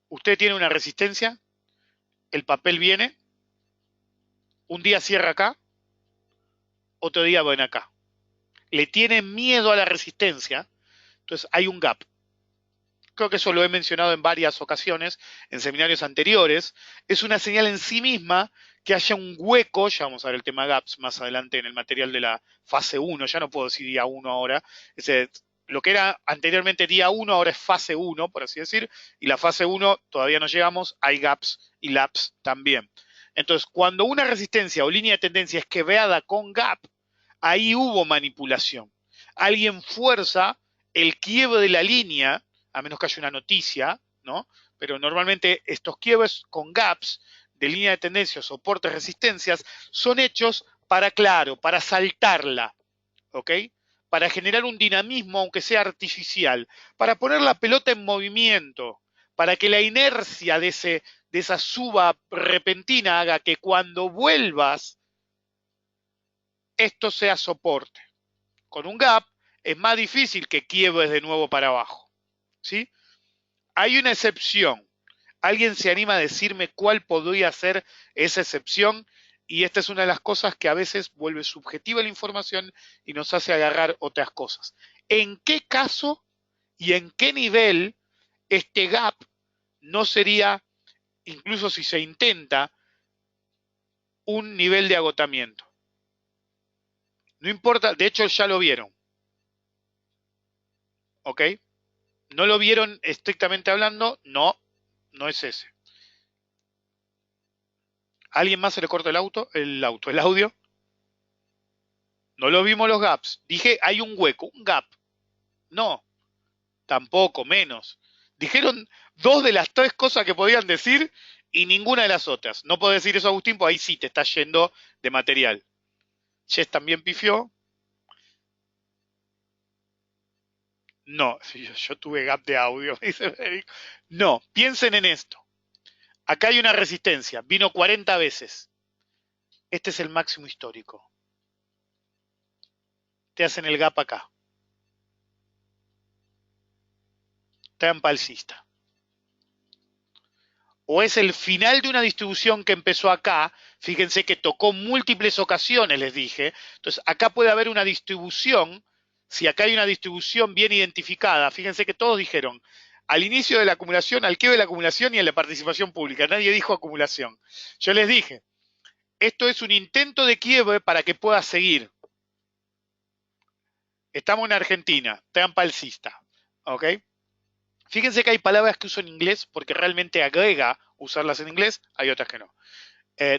Usted tiene una resistencia, el papel viene, un día cierra acá, otro día ven acá. Le tienen miedo a la resistencia, entonces hay un gap. Creo que eso lo he mencionado en varias ocasiones, en seminarios anteriores. Es una señal en sí misma que haya un hueco, ya vamos a ver el tema gaps más adelante en el material de la fase 1, ya no puedo decir día 1 ahora. Lo que era anteriormente día 1 ahora es fase 1, por así decir, y la fase 1 todavía no llegamos, hay gaps y laps también. Entonces, cuando una resistencia o línea de tendencia es quebrada con gap, ahí hubo manipulación. Alguien fuerza el quiebre de la línea, a menos que haya una noticia, ¿no? Pero normalmente estos quiebres con gaps de línea de tendencia, soportes, resistencias, son hechos para, claro, para saltarla, ¿ok? Para generar un dinamismo, aunque sea artificial, para poner la pelota en movimiento, para que la inercia de esa suba repentina haga que cuando vuelvas esto sea soporte. Con un gap es más difícil que quiebres de nuevo para abajo, ¿sí? Hay una excepción. ¿Alguien se anima a decirme cuál podría ser esa excepción? Y esta es una de las cosas que a veces vuelve subjetiva la información y nos hace agarrar otras cosas. ¿En qué caso y en qué nivel este gap no sería, incluso si se intenta, un nivel de agotamiento? No importa, de hecho ya lo vieron, ¿ok? ¿No lo vieron estrictamente hablando? No, no es ese. ¿A alguien más se le corta el audio? No lo vimos los gaps. Dije, hay un hueco, un gap. No, tampoco, menos. Dijeron dos de las tres cosas que podían decir y ninguna de las otras. No puedo decir eso, Agustín, porque ahí sí te está yendo de material. Jess también pifió. No, yo tuve gap de audio, dice Federico. No, piensen en esto. Acá hay una resistencia, vino 40 veces. Este es el máximo histórico. Te hacen el gap acá. Trampa alcista. O es el final de una distribución que empezó acá, fíjense que tocó múltiples ocasiones, les dije, entonces acá puede haber una distribución, si acá hay una distribución bien identificada, fíjense que todos dijeron, al inicio de la acumulación, al quiebre de la acumulación y en la participación pública, nadie dijo acumulación. Yo les dije, esto es un intento de quiebre para que pueda seguir. Estamos en Argentina, trampa alcista, ¿ok? Fíjense que hay palabras que uso en inglés porque realmente agrega usarlas en inglés, hay otras que no.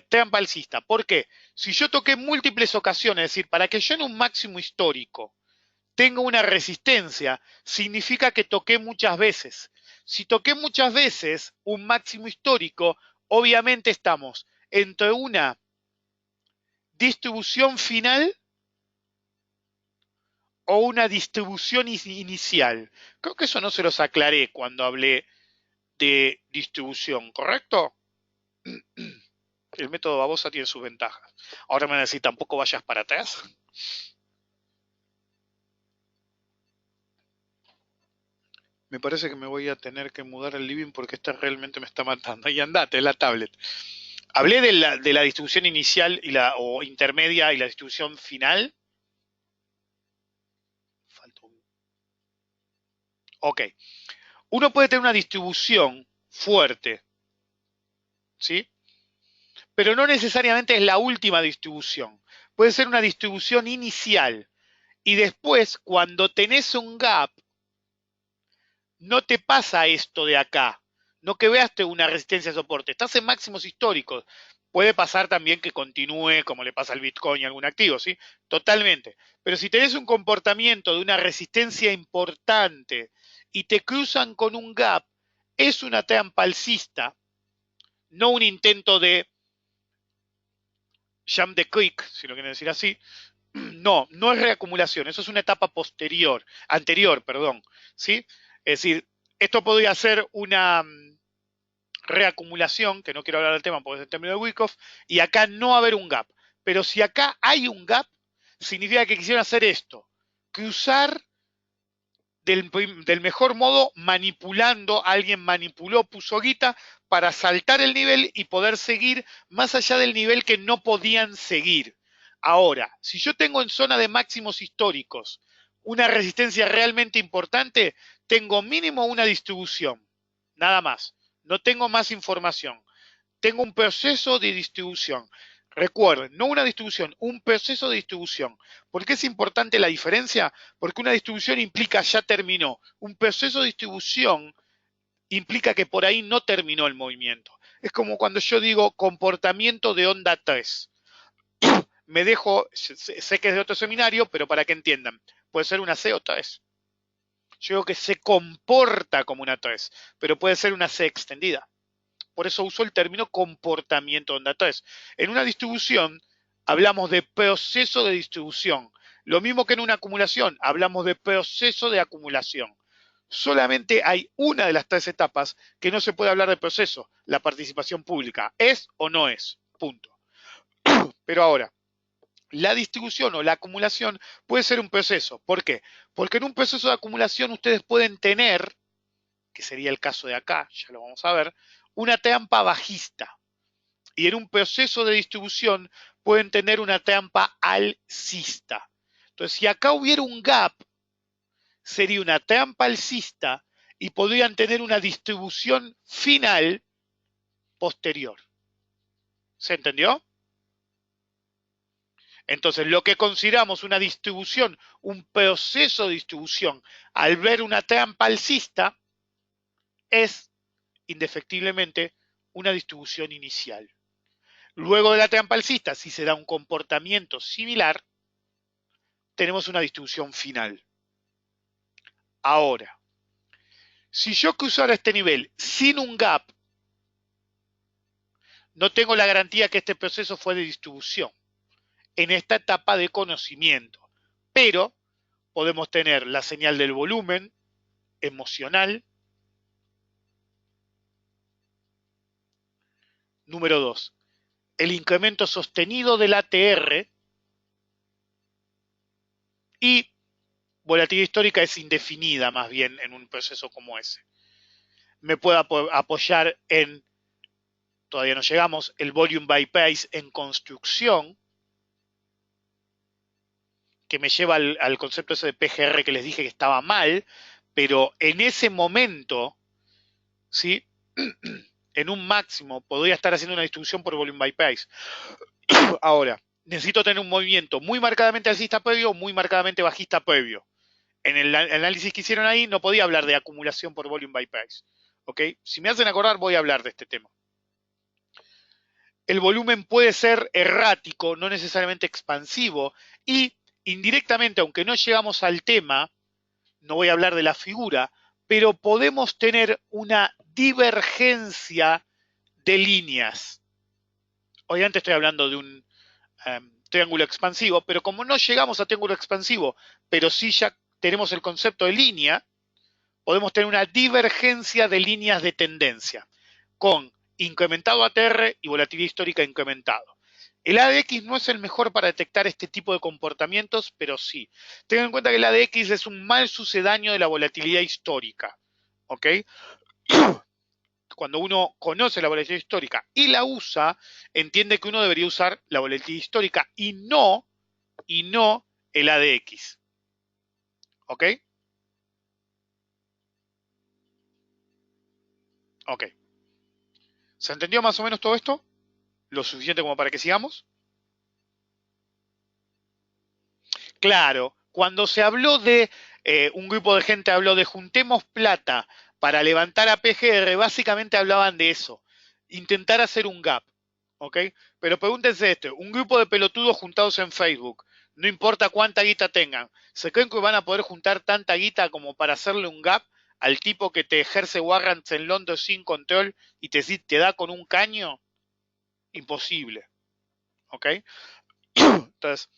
Trampa alcista, ¿por qué? Si yo toqué múltiples ocasiones, es decir, para que yo en un máximo histórico tenga una resistencia, significa que toqué muchas veces. Si toqué muchas veces un máximo histórico, obviamente estamos entre una distribución final o una distribución inicial. Creo que eso no se los aclaré cuando hablé de distribución, ¿correcto? El método babosa tiene sus ventajas. Ahora me van a decir, tampoco vayas para atrás. Me parece que me voy a tener que mudar al living porque esta realmente me está matando. Ahí andate, es la tablet. Hablé de la distribución inicial y o intermedia y la distribución final. Falta un... Ok. Uno puede tener una distribución fuerte, ¿sí? Pero no necesariamente es la última distribución. Puede ser una distribución inicial. Y después, cuando tenés un gap, no te pasa esto de acá. No que veas una resistencia de soporte. Estás en máximos históricos. Puede pasar también que continúe, como le pasa al Bitcoin y a algún activo, ¿sí? Totalmente. Pero si tenés un comportamiento de una resistencia importante y te cruzan con un gap, es una trampa alcista, no un intento de jump the creek, si lo quieren decir así. No, no es reacumulación, eso es una etapa anterior, perdón, ¿sí? Es decir, esto podría ser una reacumulación, que no quiero hablar del tema porque es el término de Wyckoff, y acá no haber un gap. Pero si acá hay un gap, significa que quisieron hacer esto, cruzar del mejor modo manipulando, alguien manipuló, puso guita para saltar el nivel y poder seguir más allá del nivel que no podían seguir. Ahora, si yo tengo en zona de máximos históricos una resistencia realmente importante, tengo mínimo una distribución, nada más. No tengo más información. Tengo un proceso de distribución. Recuerden, no una distribución, un proceso de distribución. ¿Por qué es importante la diferencia? Porque una distribución implica ya terminó. Un proceso de distribución implica que por ahí no terminó el movimiento. Es como cuando yo digo comportamiento de onda 3. Me dejo, sé que es de otro seminario, pero para que entiendan, puede ser una C o 3. Yo digo que se comporta como una 3, pero puede ser una C extendida. Por eso uso el término comportamiento de onda. Entonces, en una distribución hablamos de proceso de distribución. Lo mismo que en una acumulación, hablamos de proceso de acumulación. solamente hay una de las tres etapas que no se puede hablar de proceso, la participación pública. ¿Es o no es? Punto. Pero ahora, la distribución o la acumulación puede ser un proceso. ¿Por qué? Porque en un proceso de acumulación ustedes pueden tener, que sería el caso de acá, ya lo vamos a ver, una trampa bajista. Y en un proceso de distribución pueden tener una trampa alcista. Entonces, si acá hubiera un gap, sería una trampa alcista y podrían tener una distribución final posterior. ¿Se entendió? Entonces, lo que consideramos una distribución, un proceso de distribución, al ver una trampa alcista, es indefectiblemente una distribución inicial. Luego de la trampa alcista, si se da un comportamiento similar, tenemos una distribución final. Ahora, si yo cruzara este nivel sin un gap, no tengo la garantía que este proceso fue de distribución en esta etapa de conocimiento. Pero podemos tener la señal del volumen emocional. Número 2, el incremento sostenido del ATR y volatilidad histórica es indefinida más bien en un proceso como ese. Me puedo apoyar en, todavía no llegamos, el volume by price en construcción, que me lleva al concepto ese de PGR que les dije que estaba mal, pero en ese momento, ¿sí? En un máximo podría estar haciendo una distribución por volume by price. Ahora, necesito tener un movimiento muy marcadamente alcista previo o muy marcadamente bajista previo. En el análisis que hicieron ahí no podía hablar de acumulación por volume by price. ¿Ok? Si me hacen acordar, voy a hablar de este tema. El volumen puede ser errático, no necesariamente expansivo, y indirectamente, aunque no llegamos al tema, no voy a hablar de la figura, pero podemos tener una divergencia de líneas. Obviamente estoy hablando de un triángulo expansivo, pero como no llegamos a triángulo expansivo, pero sí ya tenemos el concepto de línea, podemos tener una divergencia de líneas de tendencia con incrementado ATR y volatilidad histórica incrementado. El ADX no es el mejor para detectar este tipo de comportamientos, pero sí. Tengan en cuenta que el ADX es un mal sucedáneo de la volatilidad histórica. ¿Ok? Cuando uno conoce la volatilidad histórica y la usa, entiende que uno debería usar la volatilidad histórica y no el ADX. ¿Ok? Ok. ¿Se entendió más o menos todo esto? ¿Lo suficiente como para que sigamos? Claro, cuando se habló de, un grupo de gente habló de juntemos plata para levantar a PGR, básicamente hablaban de eso, intentar hacer un gap, ¿ok? Pero pregúntense esto, un grupo de pelotudos juntados en Facebook, no importa cuánta guita tengan, ¿se creen que van a poder juntar tanta guita como para hacerle un gap al tipo que te ejerce warrants en London sin control y te da con un caño? Imposible, ¿ok? Entonces,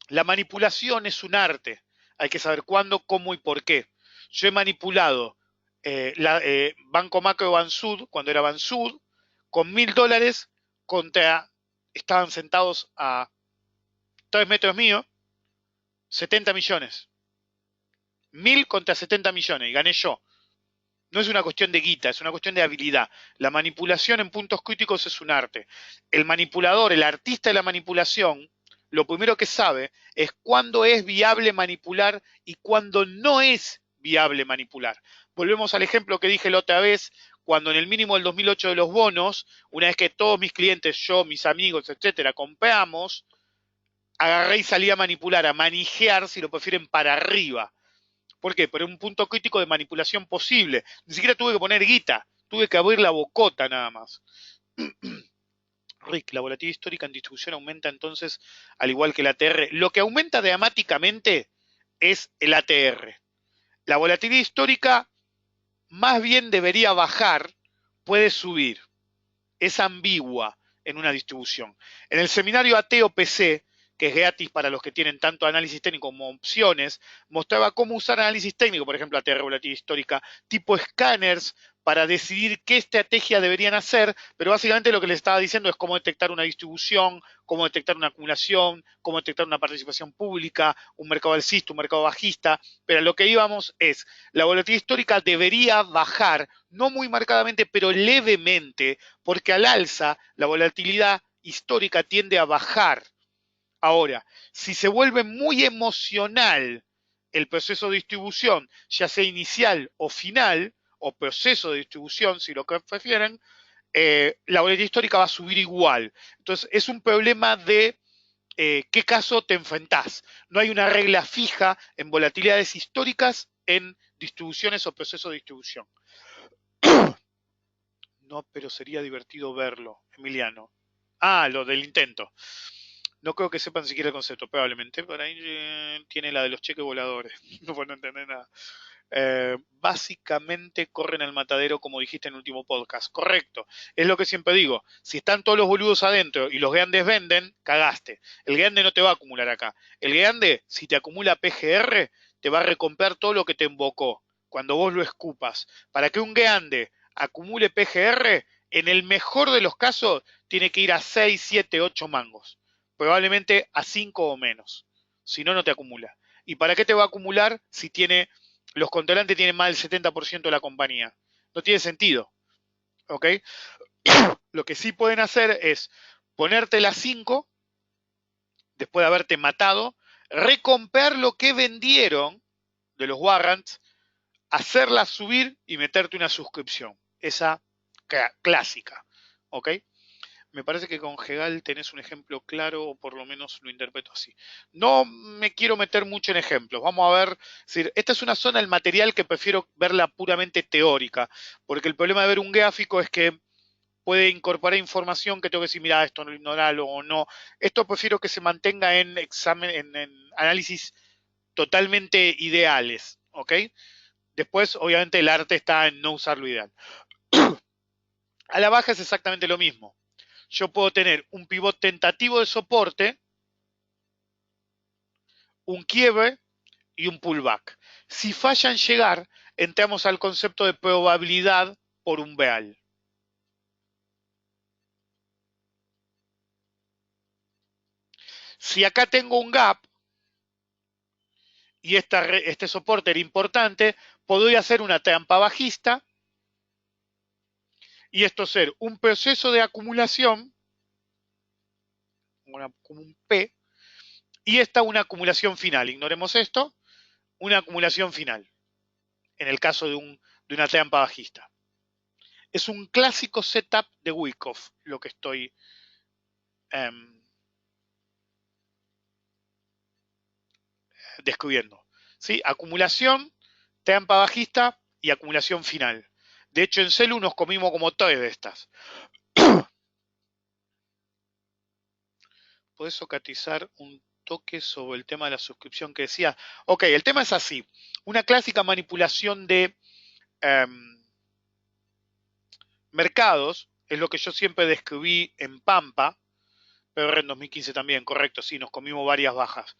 la manipulación es un arte. Hay que saber cuándo, cómo y por qué. Yo he manipulado Banco Macro Bansud, cuando era Bansud, con $1000 contra, estaban sentados a 3 metros mío, 70 millones. 1000 contra 70 millones y gané yo. No es una cuestión de guita, es una cuestión de habilidad. La manipulación en puntos críticos es un arte. El manipulador, el artista de la manipulación, lo primero que sabe es cuándo es viable manipular y cuándo no es viable manipular. Volvemos al ejemplo que dije la otra vez, cuando en el mínimo del 2008 de los bonos, una vez que todos mis clientes, yo, mis amigos, etcétera, compramos, agarré y salí a manipular, a manijear, si lo prefieren, para arriba. ¿Por qué? Por un punto crítico de manipulación posible. Ni siquiera tuve que poner guita, tuve que abrir la bocota nada más. Rick, la volatilidad histórica en distribución aumenta entonces al igual que el ATR. Lo que aumenta dramáticamente es el ATR. La volatilidad histórica más bien debería bajar, puede subir. Es ambigua en una distribución. En el seminario AT o PC, que es gratis para los que tienen tanto análisis técnico como opciones, mostraba cómo usar análisis técnico, por ejemplo, ATR volatilidad histórica, tipo escáneres, para decidir qué estrategia deberían hacer, pero básicamente lo que les estaba diciendo es cómo detectar una distribución, cómo detectar una acumulación, cómo detectar una participación pública, un mercado alcista, un mercado bajista, pero a lo que íbamos es, la volatilidad histórica debería bajar, no muy marcadamente, pero levemente, porque al alza la volatilidad histórica tiende a bajar. Ahora, si se vuelve muy emocional el proceso de distribución, ya sea inicial o final, o proceso de distribución, si lo que prefieren, la volatilidad histórica va a subir igual. Entonces, es un problema de qué caso te enfrentás. No hay una regla fija en volatilidades históricas en distribuciones o procesos de distribución. No, pero sería divertido verlo, Emiliano. Ah, lo del intento. No creo que sepan siquiera el concepto, probablemente. Por ahí tiene la de los cheques voladores. No puedo entender nada. Básicamente corren al matadero, como dijiste en el último podcast. Correcto. Es lo que siempre digo. Si están todos los boludos adentro y los grandes venden, cagaste. El grande no te va a acumular acá. El grande, si te acumula PGR, te va a recomprar todo lo que te invocó cuando vos lo escupas. Para que un grande acumule PGR, en el mejor de los casos, tiene que ir a 6, 7, 8 mangos. Probablemente a 5 o menos. Si no, no te acumula. ¿Y para qué te va a acumular si tiene los controlantes tienen más del 70% de la compañía? No tiene sentido. ¿Ok? Lo que sí pueden hacer es ponerte las 5 después de haberte matado, recomprar lo que vendieron de los warrants, hacerlas subir y meterte una suscripción. Esa clásica. ¿Ok? Me parece que con Hegal tenés un ejemplo claro, o por lo menos lo interpreto así. No me quiero meter mucho en ejemplos. Vamos a ver. Es decir, esta es una zona del material que prefiero verla puramente teórica, porque el problema de ver un gráfico es que puede incorporar información que tengo que decir, mira, esto no ignoralo o no. Esto prefiero que se mantenga en examen, en análisis totalmente ideales. ¿Ok? Después, obviamente, el arte está en no usar lo ideal. A la baja es exactamente lo mismo. Yo puedo tener un pivot tentativo de soporte, un quiebre y un pullback. Si fallan llegar, entramos al concepto de probabilidad por umbral. Si acá tengo un gap y este soporte era importante, podría hacer una trampa bajista y esto ser un proceso de acumulación, como un P, y esta una acumulación final. Ignoremos esto, una acumulación final, en el caso de una trampa bajista. Es un clásico setup de Wyckoff lo que estoy describiendo. ¿Sí? Acumulación, trampa bajista y acumulación final. De hecho, en Celu nos comimos como 3 de estas. ¿Podés socatizar un toque sobre el tema de la suscripción que decía? Ok, el tema es así. Una clásica manipulación de mercados es lo que yo siempre describí en Pampa, pero en 2015 también, correcto, sí, nos comimos varias bajas.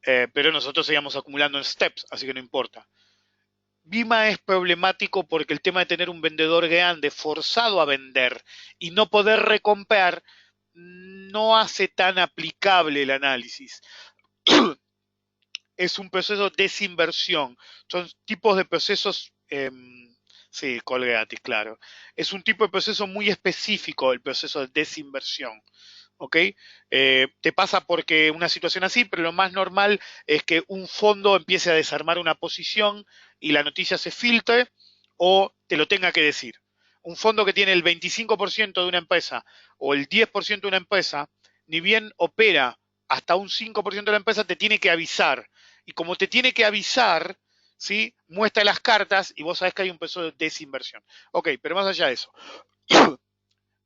Pero nosotros seguíamos acumulando en steps, así que no importa. Vima es problemático porque el tema de tener un vendedor grande forzado a vender y no poder recomprar no hace tan aplicable el análisis. Es un proceso de desinversión. Son tipos de procesos, sí, Colgatis, claro. Es un tipo de proceso muy específico el proceso de desinversión. ¿Ok? Te pasa porque una situación así, pero lo más normal es que un fondo empiece a desarmar una posición y la noticia se filtre o te lo tenga que decir. Un fondo que tiene el 25% de una empresa o el 10% de una empresa, ni bien opera hasta un 5% de la empresa, te tiene que avisar. Y como te tiene que avisar, ¿sí? Muestra las cartas y vos sabés que hay un proceso de desinversión. Ok, pero más allá de eso.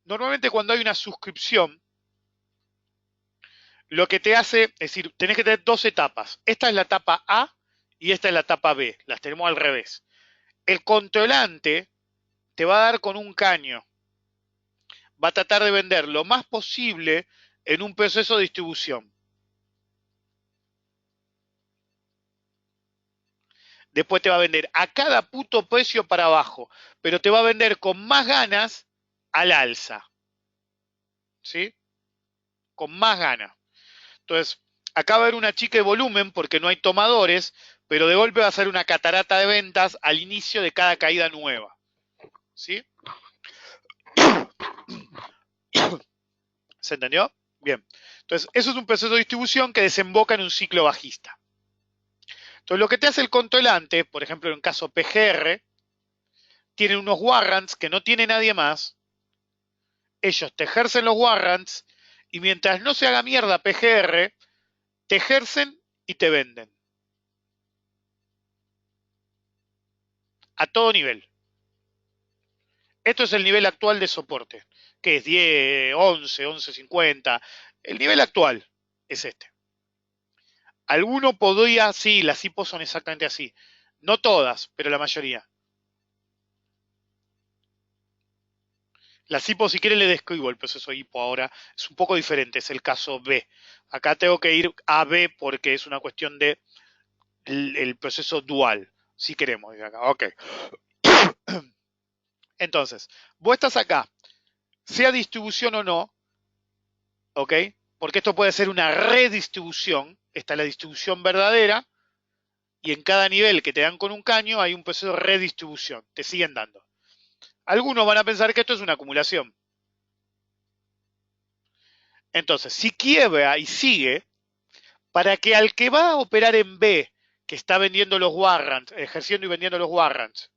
Normalmente cuando hay una suscripción, lo que te hace, es decir, tenés que tener dos etapas. Esta es la etapa A y esta es la etapa B. Las tenemos al revés. El controlante te va a dar con un caño. Va a tratar de vender lo más posible en un proceso de distribución. después te va a vender a cada puto precio para abajo, pero te va a vender con más ganas al alza, ¿sí? Con más ganas. Entonces, acá va a haber una chica de volumen porque no hay tomadores, pero de golpe va a ser una catarata de ventas al inicio de cada caída nueva, ¿sí? ¿Se entendió? Bien. Entonces, eso es un proceso de distribución que desemboca en un ciclo bajista. Entonces, lo que te hace el controlante, por ejemplo, en el caso PGR, tienen unos warrants que no tiene nadie más. Ellos te ejercen los warrants y mientras no se haga mierda PGR, te ejercen y te venden. A todo nivel. Esto es el nivel actual de soporte, que es 10, 11, 11.50. El nivel actual es este. Alguno podría, sí, las hipos son exactamente así. No todas, pero la mayoría. Las hipos, si quiere, le describo el proceso hipo ahora. Es un poco diferente, es el caso B. Acá tengo que ir a B porque es una cuestión de el proceso dual, si queremos. Ok. Entonces, vos estás acá, sea distribución o no, ¿ok? Porque esto puede ser una redistribución, esta es la distribución verdadera, y en cada nivel que te dan con un caño hay un proceso de redistribución, te siguen dando. Algunos van a pensar que esto es una acumulación. Entonces, si quiebra y sigue, para que al que va a operar en B, que está vendiendo los warrants, ejerciendo y vendiendo los warrants,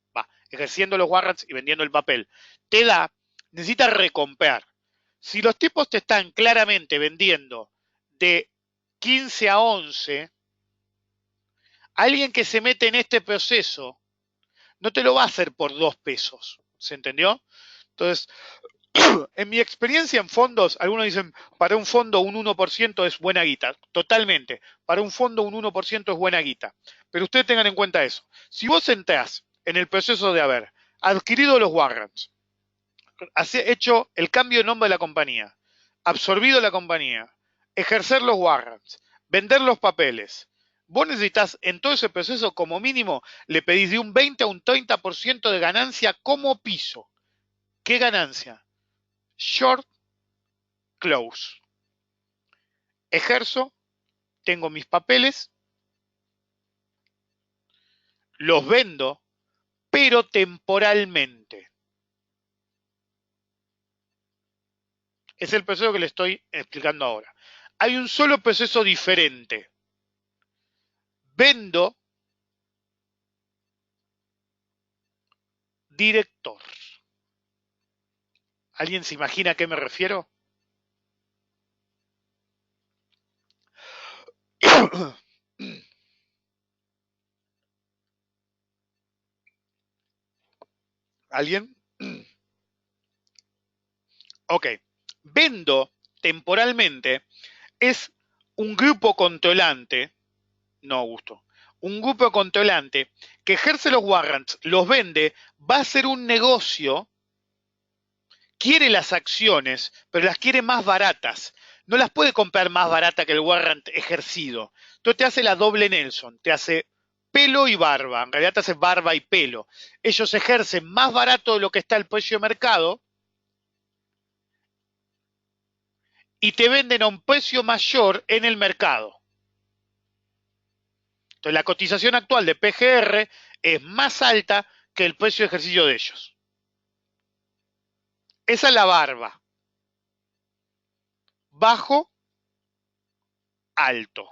ejerciendo los warrants y vendiendo el papel, te da, necesita recomprar. Si los tipos te están claramente vendiendo de 15 a 11, alguien que se mete en este proceso no te lo va a hacer por 2 pesos. ¿Se entendió? Entonces, en mi experiencia en fondos, algunos dicen, para un fondo un 1% es buena guita. Totalmente. Para un fondo un 1% es buena guita. Pero ustedes tengan en cuenta eso. Si vos entrás en el proceso de haber adquirido los warrants, hecho el cambio de nombre de la compañía, absorbido la compañía, ejercer los warrants, vender los papeles, vos necesitas en todo ese proceso como mínimo le pedís de un 20 a un 30% de ganancia como piso. ¿Qué ganancia? Short close. Ejerzo, tengo mis papeles, los vendo, pero temporalmente. Es el proceso que le estoy explicando ahora. Hay un solo proceso diferente. Vendo director. ¿Alguien se imagina a qué me refiero? ¿Alguien? Ok. Vendo temporalmente es un grupo controlante, no Augusto, un grupo controlante que ejerce los warrants, los vende, va a hacer un negocio, quiere las acciones, pero las quiere más baratas. No las puede comprar más barata que el warrant ejercido. Entonces te hace la doble Nelson, te hace pelo y barba, en realidad te hace barba y pelo. Ellos ejercen más barato de lo que está el precio de mercado y te venden a un precio mayor en el mercado. Entonces la cotización actual de PGR es más alta que el precio de ejercicio de ellos. Esa es la barba. Bajo, alto.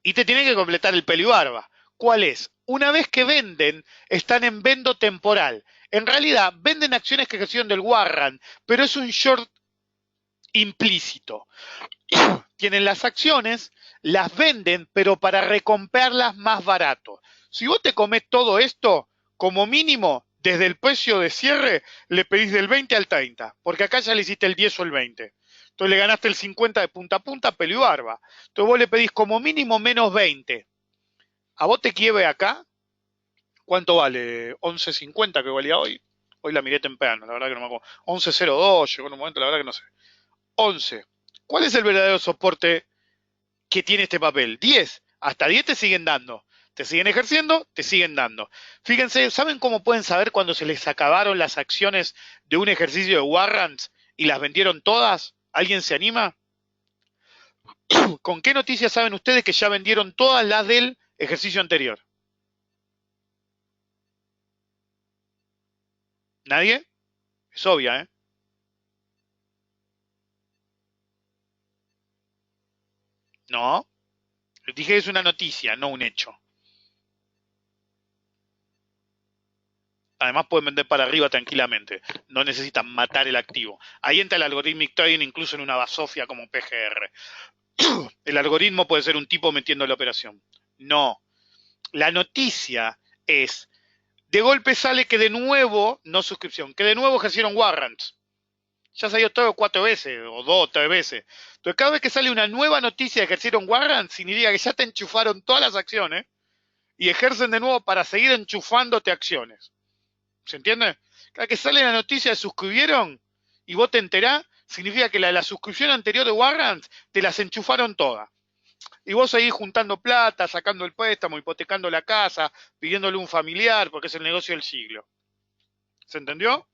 Y te tienen que completar el pelo y barba. ¿Cuál es? Una vez que venden, están en vendo temporal. En realidad, venden acciones que ejercieron del warrant, pero es un short implícito. Tienen las acciones, las venden, pero para recomprarlas más barato. Si vos te comés todo esto, como mínimo, desde el precio de cierre, le pedís del 20 al 30, porque acá ya le hiciste el 10 o el 20. Entonces le ganaste el 50 de punta a punta, pelo y barba. Entonces vos le pedís como mínimo menos 20. ¿A vos te quiebre acá? ¿Cuánto vale? 11.50 que valía hoy. Hoy la miré temprano, la verdad que no me acuerdo. 11.02, llegó en un momento, la verdad que no sé. 11. ¿Cuál es el verdadero soporte que tiene este papel? 10. Hasta 10 te siguen dando. Te siguen ejerciendo, te siguen dando. Fíjense, ¿saben cómo pueden saber cuando se les acabaron las acciones de un ejercicio de warrants y las vendieron todas? ¿Alguien se anima? ¿Con qué noticias saben ustedes que ya vendieron todas las del ejercicio anterior? ¿Nadie? Es obvia, ¿eh? No. Les dije que es una noticia, no un hecho. Además pueden vender para arriba tranquilamente. No necesitan matar el activo. Ahí entra el algorithmic trading incluso en una basofia como PGR. El algoritmo puede ser un tipo metiendo la operación. No. La noticia es, de golpe sale que de nuevo, no suscripción, que de nuevo ejercieron warrants. Ya salió todo 4 veces, o 2 o 3 veces. Entonces, cada vez que sale una nueva noticia de que ejercieron warrants, significa que ya te enchufaron todas las acciones y ejercen de nuevo para seguir enchufándote acciones. ¿Se entiende? Cada que sale la noticia de suscribieron y vos te enterás, significa que la suscripción anterior de warrants te las enchufaron todas. Y vos seguís juntando plata, sacando el préstamo, hipotecando la casa, pidiéndole un familiar, porque es el negocio del siglo. ¿Se entendió?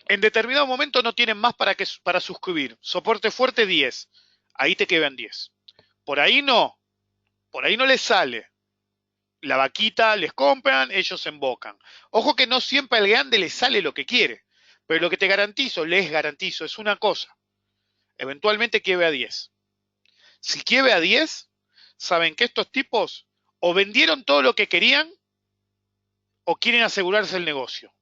En determinado momento no tienen más para suscribir. Soporte fuerte 10. Ahí te quedan 10. Por ahí no les sale. La vaquita les compran, ellos se embocan. Ojo que no siempre al grande les sale lo que quiere. Pero lo que te garantizo, les garantizo, es una cosa. Eventualmente quiebre a 10. Si quiebre a 10, saben que estos tipos o vendieron todo lo que querían o quieren asegurarse el negocio.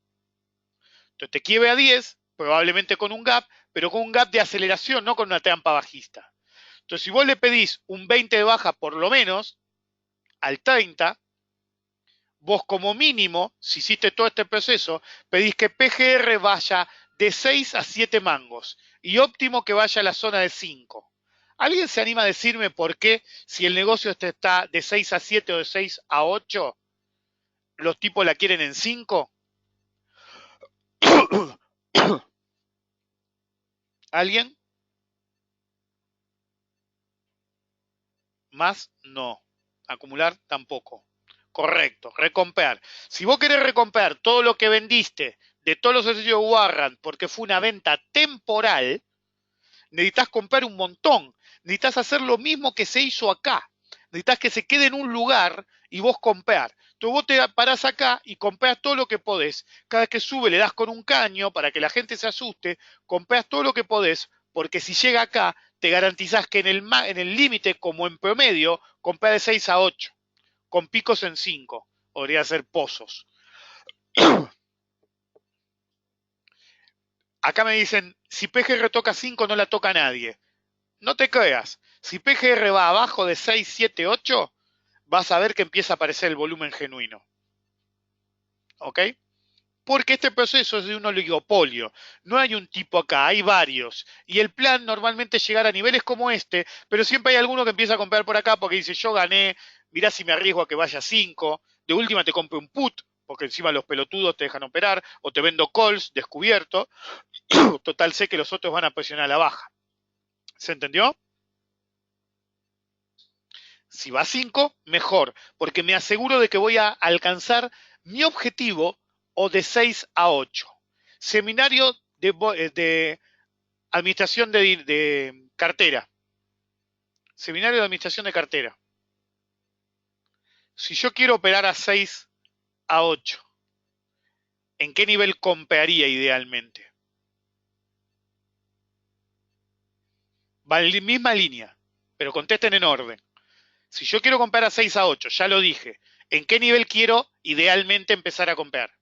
Entonces te quiebre a 10, probablemente con un gap, pero con un gap de aceleración, no con una trampa bajista. Entonces si vos le pedís un 20 de baja por lo menos al 30, vos como mínimo, si hiciste todo este proceso, pedís que PGR vaya de 6 a 7 mangos y óptimo que vaya a la zona de 5. ¿Alguien se anima a decirme por qué, si el negocio está de 6 a 7 o de 6 a 8, los tipos la quieren en 5? ¿Alguien? Más no. Acumular tampoco. Correcto, recomprar. Si vos querés recomprar todo lo que vendiste de todos los ejercicios de Warrant porque fue una venta temporal, necesitas comprar un montón. Necesitas hacer lo mismo que se hizo acá. Necesitas que se quede en un lugar y vos comprar. Entonces vos te parás acá y comprás todo lo que podés. Cada vez que sube le das con un caño para que la gente se asuste. Comprás todo lo que podés, porque si llega acá, te garantizás que en el límite, como en promedio, comprás de 6 a 8, con picos en 5. Podría ser pozos. Acá me dicen, si PGR toca 5 no la toca nadie. No te creas, si PGR va abajo de 6, 7, 8, vas a ver que empieza a aparecer el volumen genuino. ¿Ok? Porque este proceso es de un oligopolio. No hay un tipo acá, hay varios. Y el plan normalmente es llegar a niveles como este, pero siempre hay alguno que empieza a comprar por acá porque dice, yo gané, mirá si me arriesgo a que vaya a 5. De última te compro un put, porque encima los pelotudos te dejan operar, o te vendo calls descubierto. Total, sé que los otros van a presionar a la baja. ¿Se entendió? Si va a 5, mejor, porque me aseguro de que voy a alcanzar mi objetivo o de 6 a 8. Seminario de administración de cartera. Seminario de administración de cartera. Si yo quiero operar a 6 a 8, ¿en qué nivel compraría idealmente? Va en la misma línea, pero contesten en orden. Si yo quiero comprar a 6 a 8, ya lo dije, ¿en qué nivel quiero idealmente empezar a comprar?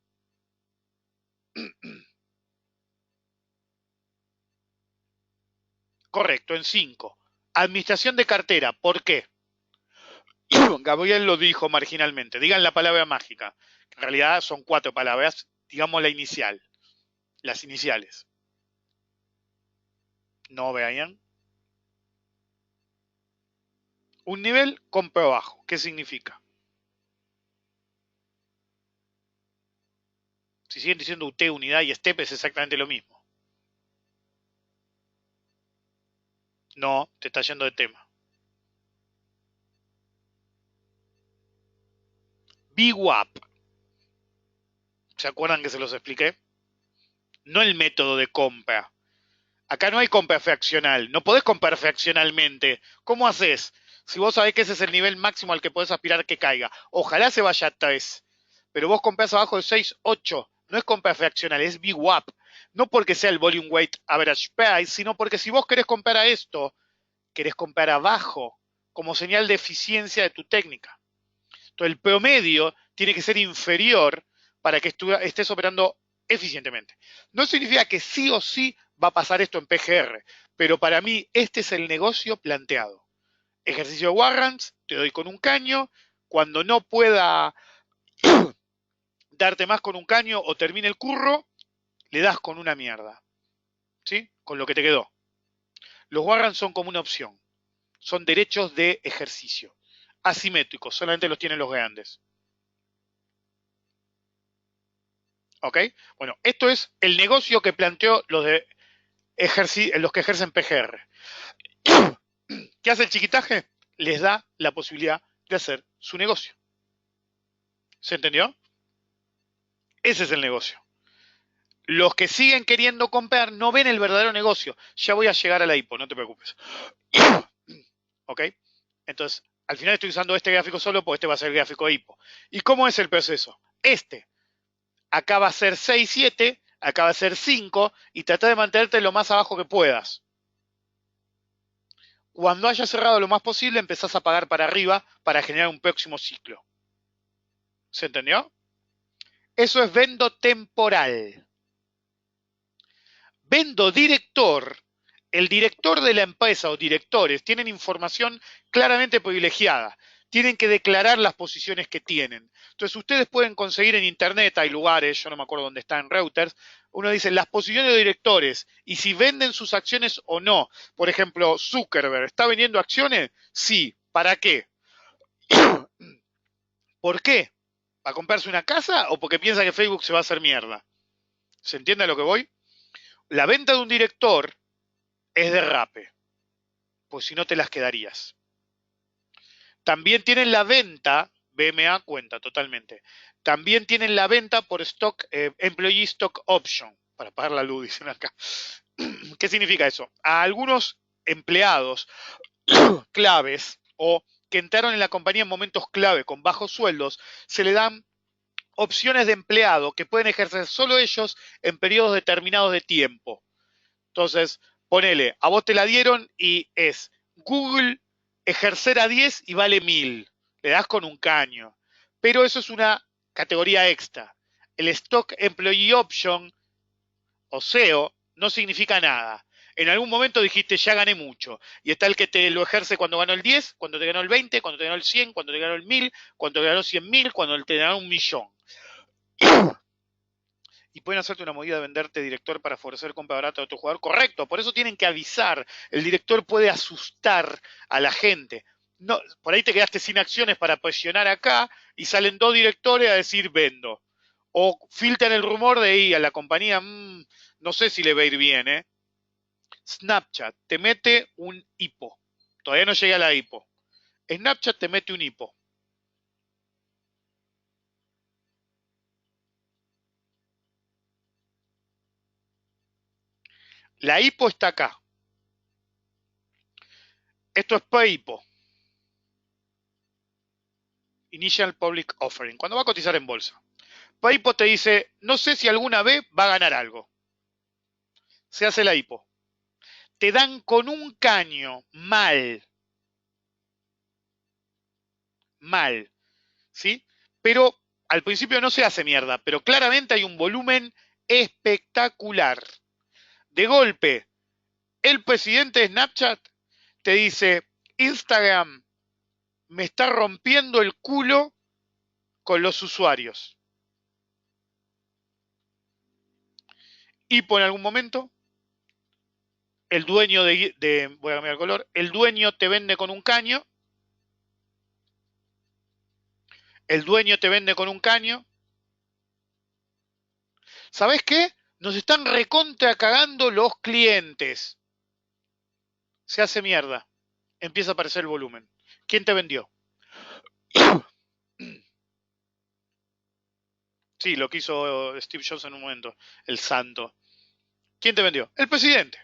Correcto, en 5. Administración de cartera, ¿por qué? Gabriel lo dijo marginalmente. Digan la palabra mágica. En realidad son 4 palabras. Digamos la inicial. Las iniciales. No vean. Un nivel compro bajo. ¿Qué significa? Si siguen diciendo UT, unidad y step es exactamente lo mismo. No, te está yendo de tema. VWAP. ¿Se acuerdan que se los expliqué? No el método de compra. Acá no hay compra fraccional. No podés comprar fraccionalmente. ¿Cómo haces? Si vos sabés que ese es el nivel máximo al que podés aspirar que caiga. Ojalá se vaya a 3. Pero vos comprás abajo de 6, 8. No es compra fraccional, es VWAP. No porque sea el Volume Weight Average Price, sino porque si vos querés comprar a esto, querés comprar abajo como señal de eficiencia de tu técnica. Entonces el promedio tiene que ser inferior para que estés operando eficientemente. No significa que sí o sí va a pasar esto en PGR, pero para mí este es el negocio planteado. Ejercicio de warrants, te doy con un caño, cuando no pueda darte más con un caño o termine el curro, le das con una mierda, ¿sí? Con lo que te quedó. Los warrants son como una opción, son derechos de ejercicio, asimétricos, solamente los tienen los grandes. ¿Ok? Bueno, esto es el negocio que planteó los que ejercen PGR. ¿Qué hace el chiquitaje? Les da la posibilidad de hacer su negocio. ¿Se entendió? Ese es el negocio. Los que siguen queriendo comprar no ven el verdadero negocio. Ya voy a llegar a la hipo, no te preocupes. ¿Ok? Entonces, al final estoy usando este gráfico solo porque este va a ser el gráfico de hipo. ¿Y cómo es el proceso? Acá va a ser 6, 7, acá va a ser 5 y trata de mantenerte lo más abajo que puedas. Cuando hayas cerrado lo más posible, empezás a pagar para arriba para generar un próximo ciclo. ¿Se entendió? Eso es vendo temporal. Vendo director. El director de la empresa o directores tienen información claramente privilegiada. Tienen que declarar las posiciones que tienen. Entonces ustedes pueden conseguir en internet, hay lugares, yo no me acuerdo dónde está en Reuters, uno dice las posiciones de directores y si venden sus acciones o no. Por ejemplo, Zuckerberg, ¿está vendiendo acciones? Sí. ¿Para qué? ¿Por qué? ¿Para comprarse una casa o porque piensa que Facebook se va a hacer mierda? ¿Se entiende a lo que voy? La venta de un director es derrape, pues si no te las quedarías. También tienen la venta, BMA cuenta totalmente, también tienen la venta por Employee Stock Option, para pagar la luz, dicen acá. ¿Qué significa eso? A algunos empleados claves o que entraron en la compañía en momentos clave con bajos sueldos, se le dan opciones de empleado que pueden ejercer solo ellos en periodos determinados de tiempo. Entonces, ponele, a vos te la dieron y es Google ejercer a 10 y vale 1000. Le das con un caño. Pero eso es una categoría extra. El Stock Employee Option o SEO no significa nada. En algún momento dijiste, ya gané mucho. Y está el que te lo ejerce cuando ganó el 10, cuando te ganó el 20, cuando te ganó el 100, cuando te ganó el 1000, cuando te ganó 100.000, cuando te ganó 1.000.000. Y pueden hacerte una movida de venderte director para favorecer compra barata de otro jugador. Correcto, por eso tienen que avisar. El director puede asustar a la gente. No, por ahí te quedaste sin acciones para presionar acá y salen dos directores a decir vendo. O filtran el rumor de ir a la compañía, no sé si le va a ir bien, ¿eh? Snapchat te mete un hipo. Todavía no llega a la hipo. Snapchat te mete un hipo. La hipo está acá. Esto es pre-hipo. Initial Public Offering. Cuando va a cotizar en bolsa. Pre-hipo te dice, no sé si alguna vez va a ganar algo. Se hace la hipo. Te dan con un caño mal. Mal. ¿Sí? Pero al principio no se hace mierda, pero claramente hay un volumen espectacular. De golpe, el presidente de Snapchat te dice, Instagram me está rompiendo el culo con los usuarios. Hipo en algún momento, el dueño voy a cambiar el color, el dueño te vende con un caño, el dueño te vende con un caño. ¿Sabés qué? Nos están recontra cagando los clientes. Se hace mierda. Empieza a aparecer el volumen. ¿Quién te vendió? Sí, lo que hizo Steve Jobs en un momento, el santo. ¿Quién te vendió? El presidente.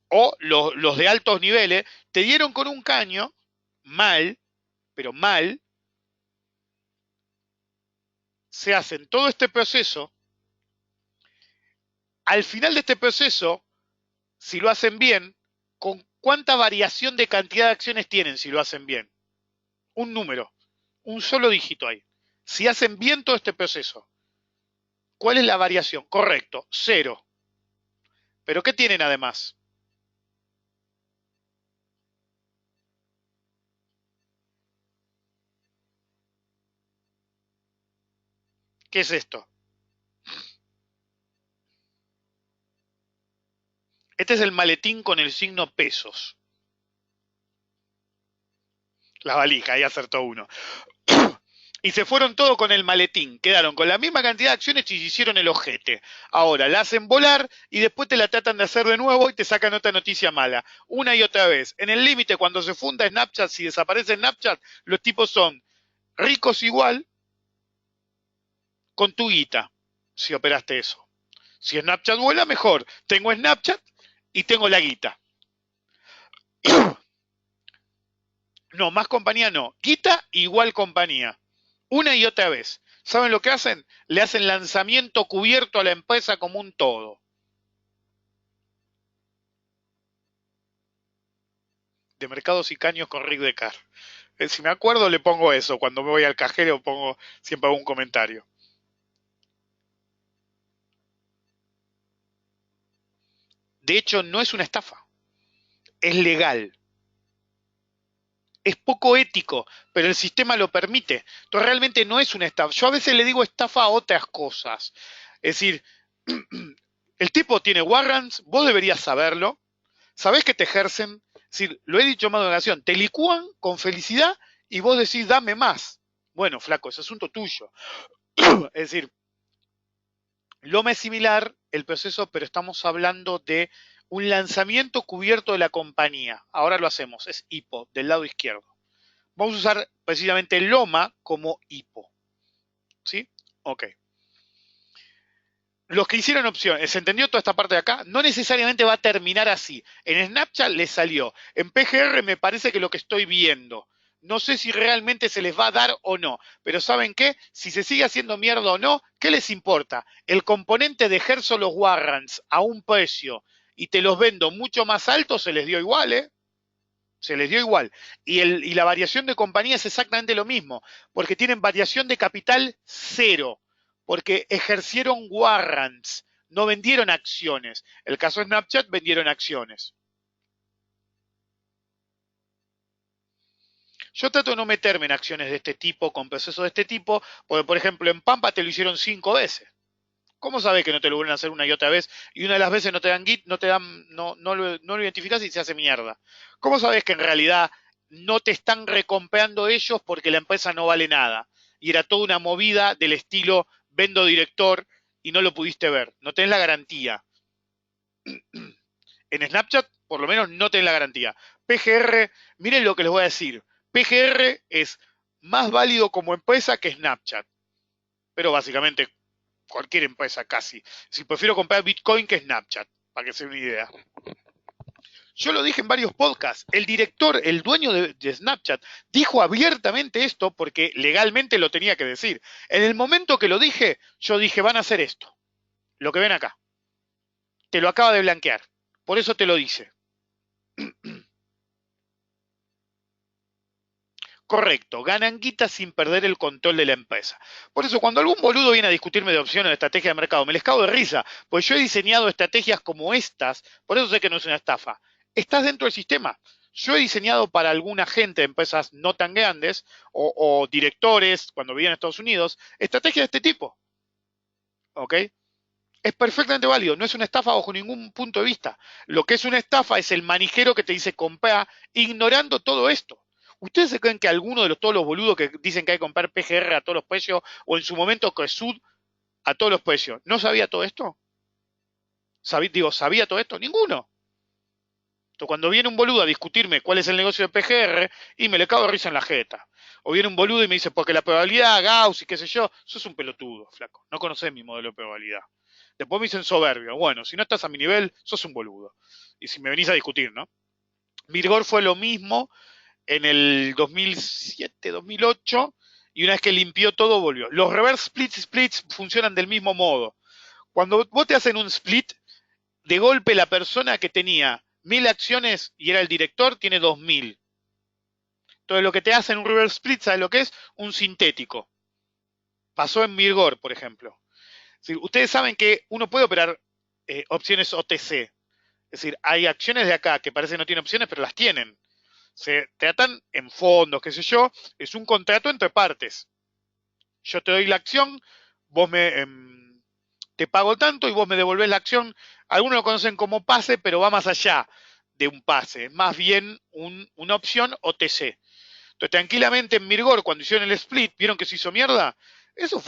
O los de altos niveles te dieron con un caño, mal, pero mal, se hacen todo este proceso. Al final de este proceso, si lo hacen bien, ¿con cuánta variación de cantidad de acciones tienen si lo hacen bien? Un número, un solo dígito ahí. Si hacen bien todo este proceso, ¿cuál es la variación? Correcto, cero. ¿Pero qué tienen además? ¿Qué es esto? Este es el maletín con el signo pesos. La valija, ahí acertó uno. Y se fueron todos con el maletín. Quedaron con la misma cantidad de acciones y se hicieron el ojete. Ahora la hacen volar y después te la tratan de hacer de nuevo y te sacan otra noticia mala. Una y otra vez. En el límite, cuando se funda Snapchat, si desaparece Snapchat, los tipos son ricos igual con tu guita. Si operaste eso. Si Snapchat vuela, mejor. Tengo Snapchat y tengo la guita. No, más compañía no. Guita igual compañía. Una y otra vez. ¿Saben lo que hacen? Le hacen lanzamiento cubierto a la empresa como un todo. De mercados y caños con Rick Decar. Si me acuerdo le pongo eso. Cuando me voy al cajero pongo siempre un comentario. De hecho, no es una estafa. Es legal. Es poco ético, pero el sistema lo permite. Entonces realmente no es una estafa. Yo a veces le digo estafa a otras cosas. Es decir, el tipo tiene warrants, vos deberías saberlo, sabés que te ejercen, es decir, lo he dicho más de una ocasión, te licúan con felicidad y vos decís, dame más. Bueno, flaco, es asunto tuyo. Es decir, lo más similar el proceso, pero estamos hablando de un lanzamiento cubierto de la compañía. Ahora lo hacemos, es hipo, del lado izquierdo. Vamos a usar precisamente Loma como hipo. ¿Sí? Ok. Los que hicieron opciones, ¿se entendió toda esta parte de acá? No necesariamente va a terminar así. En Snapchat les salió. En PGR me parece que lo que estoy viendo. No sé si realmente se les va a dar o no. Pero ¿saben qué? Si se sigue haciendo mierda o no, ¿qué les importa? El componente de ejerzo los warrants a un precio y te los vendo mucho más alto, se les dio igual, ¿eh? Se les dio igual. Y la variación de compañía es exactamente lo mismo, porque tienen variación de capital cero, porque ejercieron warrants, no vendieron acciones. El caso de Snapchat vendieron acciones. Yo trato de no meterme en acciones de este tipo, con procesos de este tipo, porque por ejemplo en Pampa te lo hicieron 5 veces. ¿Cómo sabes que no te lo vuelven a hacer una y otra vez? Y una de las veces no te dan git, no te dan, no lo identificás y se hace mierda. ¿Cómo sabes que en realidad no te están recomprando ellos porque la empresa no vale nada? Y era toda una movida del estilo vendo director y no lo pudiste ver. No tenés la garantía. En Snapchat, por lo menos, no tenés la garantía. PGR, miren lo que les voy a decir. PGR es más válido como empresa que Snapchat. Pero básicamente cualquier empresa casi. Si prefiero comprar Bitcoin que Snapchat, para que se den una idea. Yo lo dije en varios podcasts. El director, el dueño de Snapchat, dijo abiertamente esto porque legalmente lo tenía que decir. En el momento que lo dije, yo dije, van a hacer esto. Lo que ven acá. Te lo acaba de blanquear. Por eso te lo dice. Correcto, ganan guita sin perder el control de la empresa. Por eso, cuando algún boludo viene a discutirme de opciones de estrategia de mercado, me les cago de risa, pues yo he diseñado estrategias como estas, por eso sé que no es una estafa. Estás dentro del sistema. Yo he diseñado para alguna gente de empresas no tan grandes o directores, cuando vivían en Estados Unidos, estrategias de este tipo. ¿Ok? Es perfectamente válido, no es una estafa bajo ningún punto de vista. Lo que es una estafa es el manijero que te dice comprar, ignorando todo esto. ¿Ustedes se creen que alguno de todos los boludos que dicen que hay que comprar PGR a todos los precios o en su momento Cresud a todos los precios, no sabía todo esto? ¿Sabía todo esto? Ninguno. Entonces, cuando viene un boludo a discutirme cuál es el negocio de PGR, y me le cago de risa en la jeta. O viene un boludo y me dice, porque la probabilidad, Gauss y qué sé yo, sos un pelotudo, flaco. No conocés mi modelo de probabilidad. Después me dicen soberbio. Bueno, si no estás a mi nivel, sos un boludo. Y si me venís a discutir, ¿no? Mirgor fue lo mismo en el 2007, 2008, y una vez que limpió todo, volvió. Los reverse splits funcionan del mismo modo. Cuando vos te hacen un split, de golpe la persona que tenía 1000 acciones y era el director, tiene 2000. Entonces lo que te hacen un reverse split, ¿sabes lo que es? Un sintético. Pasó en Mirgor, por ejemplo. Es ustedes saben que uno puede operar opciones OTC. Es decir, hay acciones de acá que parece que no tienen opciones, pero las tienen. Se tratan en fondos, qué sé yo. Es un contrato entre partes. Yo te doy la acción, vos te pago tanto y vos me devolvés la acción. Algunos lo conocen como pase, pero va más allá de un pase. Es más bien una opción OTC. Entonces, tranquilamente en Mirgor, cuando hicieron el split, ¿vieron que se hizo mierda? Eso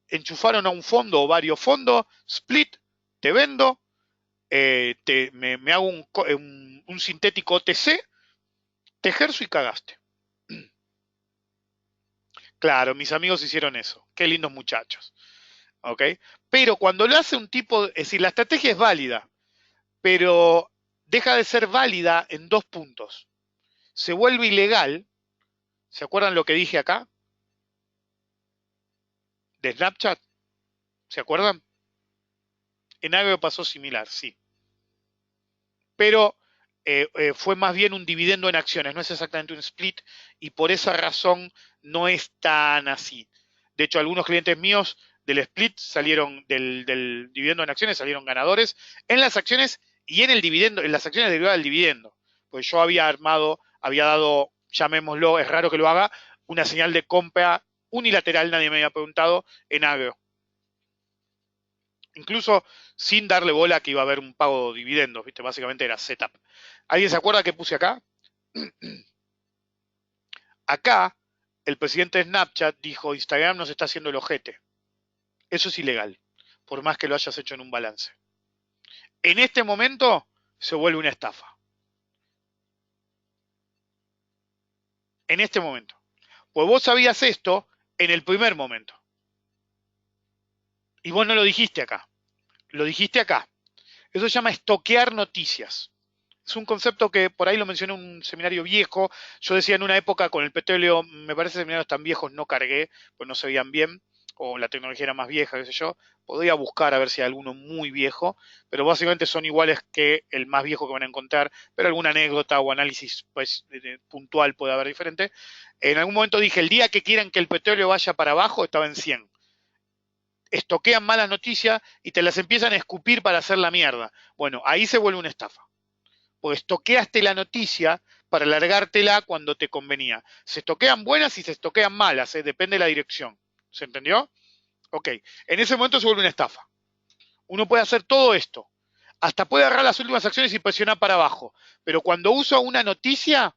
enchufaron a un fondo o varios fondos, split, te vendo, me hago un sintético OTC, te ejerzo y cagaste. Claro, mis amigos hicieron eso. Qué lindos muchachos. ¿Ok? Pero cuando lo hace un tipo, es decir, la estrategia es válida, pero deja de ser válida en dos puntos. Se vuelve ilegal. ¿Se acuerdan lo que dije acá? De Snapchat. ¿Se acuerdan? En algo pasó similar, sí. Pero fue más bien un dividendo en acciones, no es exactamente un split, y por esa razón no es tan así. De hecho, algunos clientes míos del split salieron, del dividendo en acciones, salieron ganadores en las acciones y en el dividendo, en las acciones derivadas del dividendo. Pues yo había dado, llamémoslo, es raro que lo haga, una señal de compra unilateral, nadie me había preguntado, en agro. Incluso sin darle bola que iba a haber un pago de dividendos, ¿viste? Básicamente era setup. ¿Alguien se acuerda qué puse acá? Acá, el presidente de Snapchat dijo, Instagram nos está haciendo el ojete. Eso es ilegal, por más que lo hayas hecho en un balance. En este momento, se vuelve una estafa. En este momento. Pues vos sabías esto en el primer momento. Y vos no lo dijiste acá. Lo dijiste acá. Eso se llama estoquear noticias. Es un concepto que por ahí lo mencioné en un seminario viejo. Yo decía en una época con el petróleo, me parece seminarios tan viejos no cargué, pues no se veían bien, o la tecnología era más vieja, qué sé yo. Podría buscar a ver si hay alguno muy viejo, pero básicamente son iguales que el más viejo que van a encontrar, pero alguna anécdota o análisis pues, puntual puede haber diferente. En algún momento dije, el día que quieran que el petróleo vaya para abajo, estaba en 100. Estoquean malas noticias y te las empiezan a escupir para hacer la mierda. Bueno, ahí se vuelve una estafa. Pues estoqueaste la noticia para alargártela cuando te convenía. Se estoquean buenas y se estoquean malas, depende de la dirección. ¿Se entendió? Ok, en ese momento se vuelve una estafa. Uno puede hacer todo esto. Hasta puede agarrar las últimas acciones y presionar para abajo. Pero cuando usa una noticia,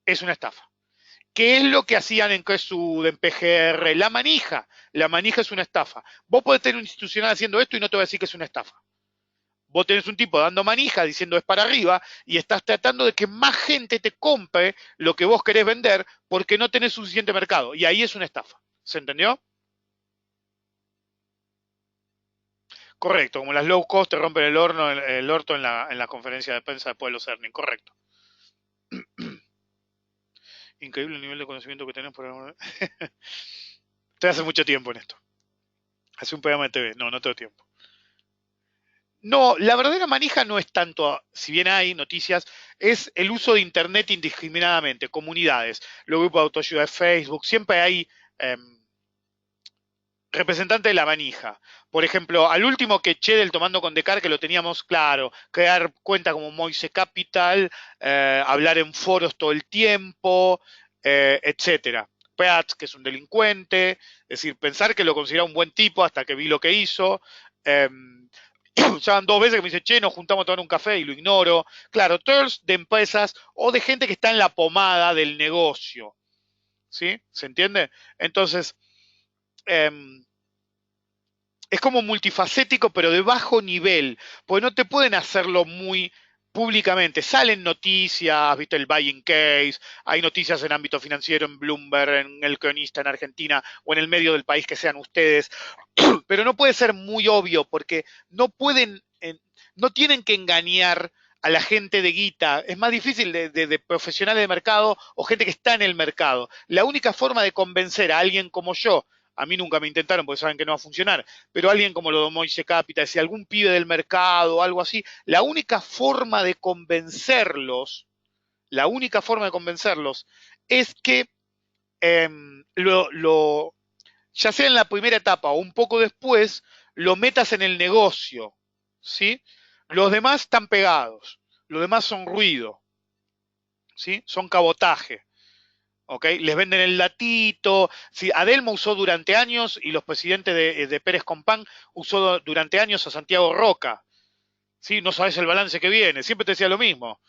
es una estafa. ¿Qué es lo que hacían en CESUD, en PGR? La manija. La manija es una estafa. Vos podés tener un institucional haciendo esto y no te voy a decir que es una estafa. Vos tenés un tipo dando manija, diciendo es para arriba, y estás tratando de que más gente te compre lo que vos querés vender porque no tenés suficiente mercado. Y ahí es una estafa. ¿Se entendió? Correcto, como las low cost te rompen el orto en la conferencia de prensa después de los earnings. Correcto. Increíble el nivel de conocimiento que tenés por el... Estoy hace mucho tiempo en esto. Hace un programa de TV. No, no tengo tiempo. No, la verdadera manija no es tanto, si bien hay noticias, es el uso de Internet indiscriminadamente, comunidades, los grupos de autoayuda de Facebook, siempre hay representantes de la manija. Por ejemplo, al último que eché del Tomando con Decar, que lo teníamos claro, crear cuenta como Moise Capital, hablar en foros todo el tiempo, etcétera. Peats, que es un delincuente, es decir, pensar que lo consideraba un buen tipo hasta que vi lo que hizo. Eh, ya van 2 veces que me dice, che, nos juntamos a tomar un café y lo ignoro. Claro, todos de empresas o de gente que está en la pomada del negocio. ¿Sí? ¿Se entiende? Entonces, eh, es como multifacético, pero de bajo nivel, porque no te pueden hacerlo muy públicamente salen noticias, viste el buying case, hay noticias en ámbito financiero, en Bloomberg, en El Cronista en Argentina o en el medio del país que sean ustedes, pero no puede ser muy obvio porque no pueden, no tienen que engañar a la gente de guita. Es más difícil de profesionales de mercado o gente que está en el mercado. La única forma de convencer a alguien como yo, a mí nunca me intentaron porque saben que no va a funcionar, pero alguien como lo de Moise Capital, si algún pibe del mercado o algo así, la única forma de convencerlos es que eh, ya sea en la primera etapa o un poco después, lo metas en el negocio, ¿sí? Los demás están pegados, los demás son ruido, ¿sí? Son cabotaje, ¿ok? Les venden el latito. Sí, Adelmo usó durante años y los presidentes de Pérez Compán usó durante años a Santiago Roca, ¿sí? No sabes el balance que viene, siempre te decía lo mismo.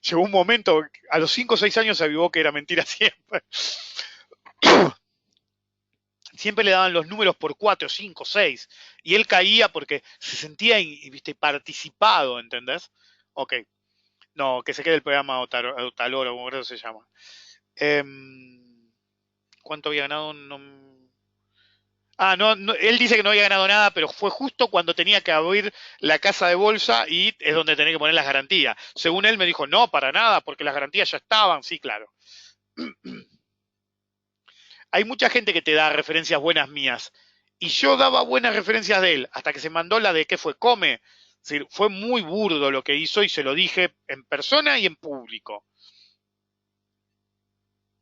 Llegó un momento, a los 5 o 6 años se avivó que era mentira siempre. Siempre le daban los números por 4, 5, 6. Y él caía porque se sentía viste, participado, ¿entendés? Ok. No, que se quede el programa Otaloro, como se llama. ¿Cuánto había ganado? No. Ah, no, no, él dice que no había ganado nada, pero fue justo cuando tenía que abrir la casa de bolsa y es donde tenía que poner las garantías. Según él me dijo, no, para nada, porque las garantías ya estaban. Sí, claro. Hay mucha gente que te da referencias buenas mías. Y yo daba buenas referencias de él, hasta que se mandó la de que fue Come. Es decir, fue muy burdo lo que hizo y se lo dije en persona y en público.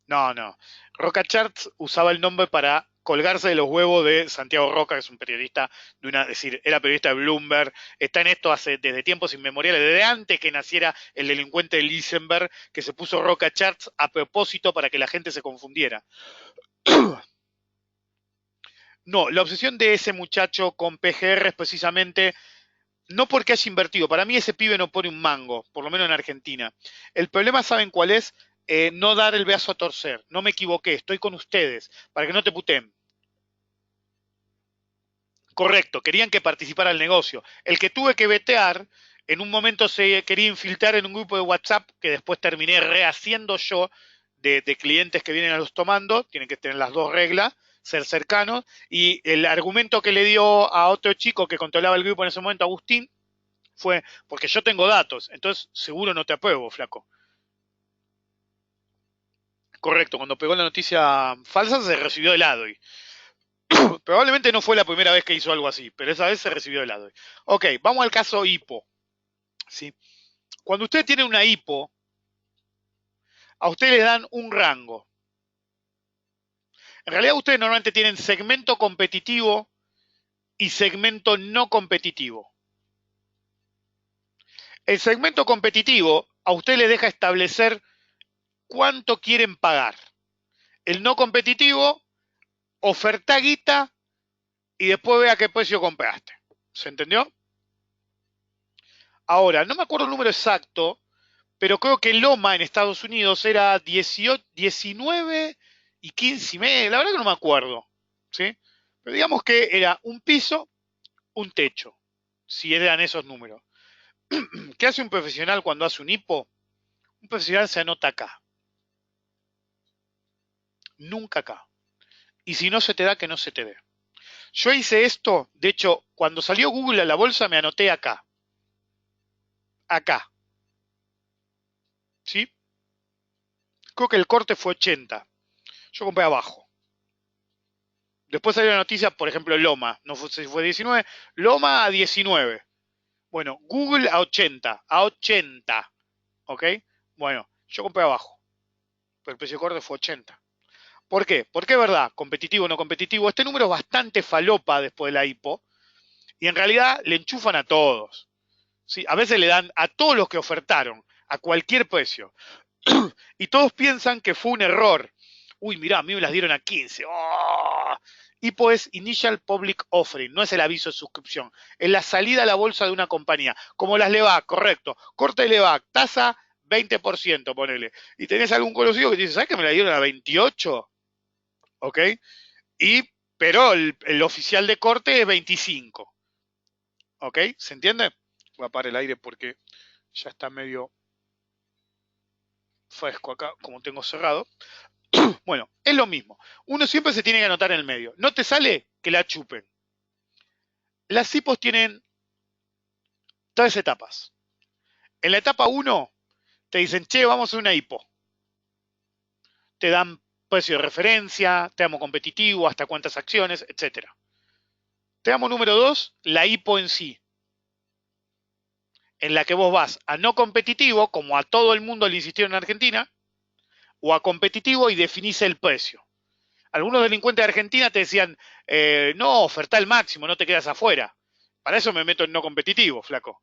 No, no. Roca Charts usaba el nombre para colgarse de los huevos de Santiago Roca, que es un periodista de una, es decir, era periodista de Bloomberg, está en esto desde tiempos inmemoriales, desde antes que naciera el delincuente de Lisenberg, que se puso Roca Charts a propósito para que la gente se confundiera. No, la obsesión de ese muchacho con PGR es precisamente, no porque haya invertido, para mí ese pibe no pone un mango, por lo menos en Argentina. El problema, ¿saben cuál es? No dar el brazo a torcer. No me equivoqué, estoy con ustedes, para que no te puteen. Correcto, querían que participara el negocio. El que tuve que vetear, en un momento se quería infiltrar en un grupo de WhatsApp que después terminé rehaciendo yo de clientes que vienen a los tomando, tienen que tener las dos reglas, ser cercanos, y el argumento que le dio a otro chico que controlaba el grupo en ese momento, Agustín, fue, porque yo tengo datos, entonces seguro no te apruebo, flaco. Correcto, cuando pegó la noticia falsa se recibió el ADOI. Probablemente no fue la primera vez que hizo algo así, pero esa vez se recibió el ADOI. Ok, vamos al caso hipo. ¿Sí? Cuando usted tiene una hipo, a usted le dan un rango. En realidad ustedes normalmente tienen segmento competitivo y segmento no competitivo. El segmento competitivo a usted le deja establecer cuánto quieren pagar. El no competitivo, oferta guita y después ve a qué precio compraste. ¿Se entendió? Ahora, no me acuerdo el número exacto, pero creo que Loma en Estados Unidos era 18, 19 y 15 y medio, la verdad que no me acuerdo, ¿sí? Pero digamos que era un piso, un techo, si eran esos números. ¿Qué hace un profesional cuando hace un hipo? Un profesional se anota acá, nunca acá. Y si no se te da, que no se te dé. Yo hice esto, de hecho, cuando salió Google a la bolsa me anoté acá, acá, ¿sí? Creo que el corte fue 80. Yo compré abajo. Después salió la noticia, por ejemplo, Loma, no sé si fue 19, Loma a 19. Bueno, Google a 80, a 80, ¿ok? Bueno, yo compré abajo, pero el precio de corte fue 80. ¿Por qué? Porque es verdad, competitivo o no competitivo, este número es bastante falopa después de la IPO, y en realidad le enchufan a todos. ¿Sí? A veces le dan a todos los que ofertaron, a cualquier precio. Y todos piensan que fue un error. Uy, mirá, a mí me las dieron a 15. ¡Oh! IPO es Initial Public Offering, no es el aviso de suscripción. Es la salida a la bolsa de una compañía. Como las LEVAC, correcto. Corte de LEVAC, tasa 20%, ponele. Y tenés algún conocido que te dice, ¿sabes que me la dieron a 28? ¿Ok? Pero el oficial de corte es 25. ¿Ok? ¿Se entiende? Voy a apagar el aire porque ya está medio fresco acá, como tengo cerrado. Bueno, es lo mismo. Uno siempre se tiene que anotar en el medio. No te sale, que la chupen. Las hipos tienen 3 etapas. En la etapa 1 te dicen, che, vamos a hacer una hipo. Te dan precio de referencia, te damos competitivo, hasta cuántas acciones, etc. Te damos número 2, la hipo en sí, en la que vos vas a no competitivo, como a todo el mundo le insistieron en Argentina, o a competitivo y definís el precio. Algunos delincuentes de Argentina te decían, no, oferta el máximo, no te quedas afuera. Para eso me meto en no competitivo, flaco.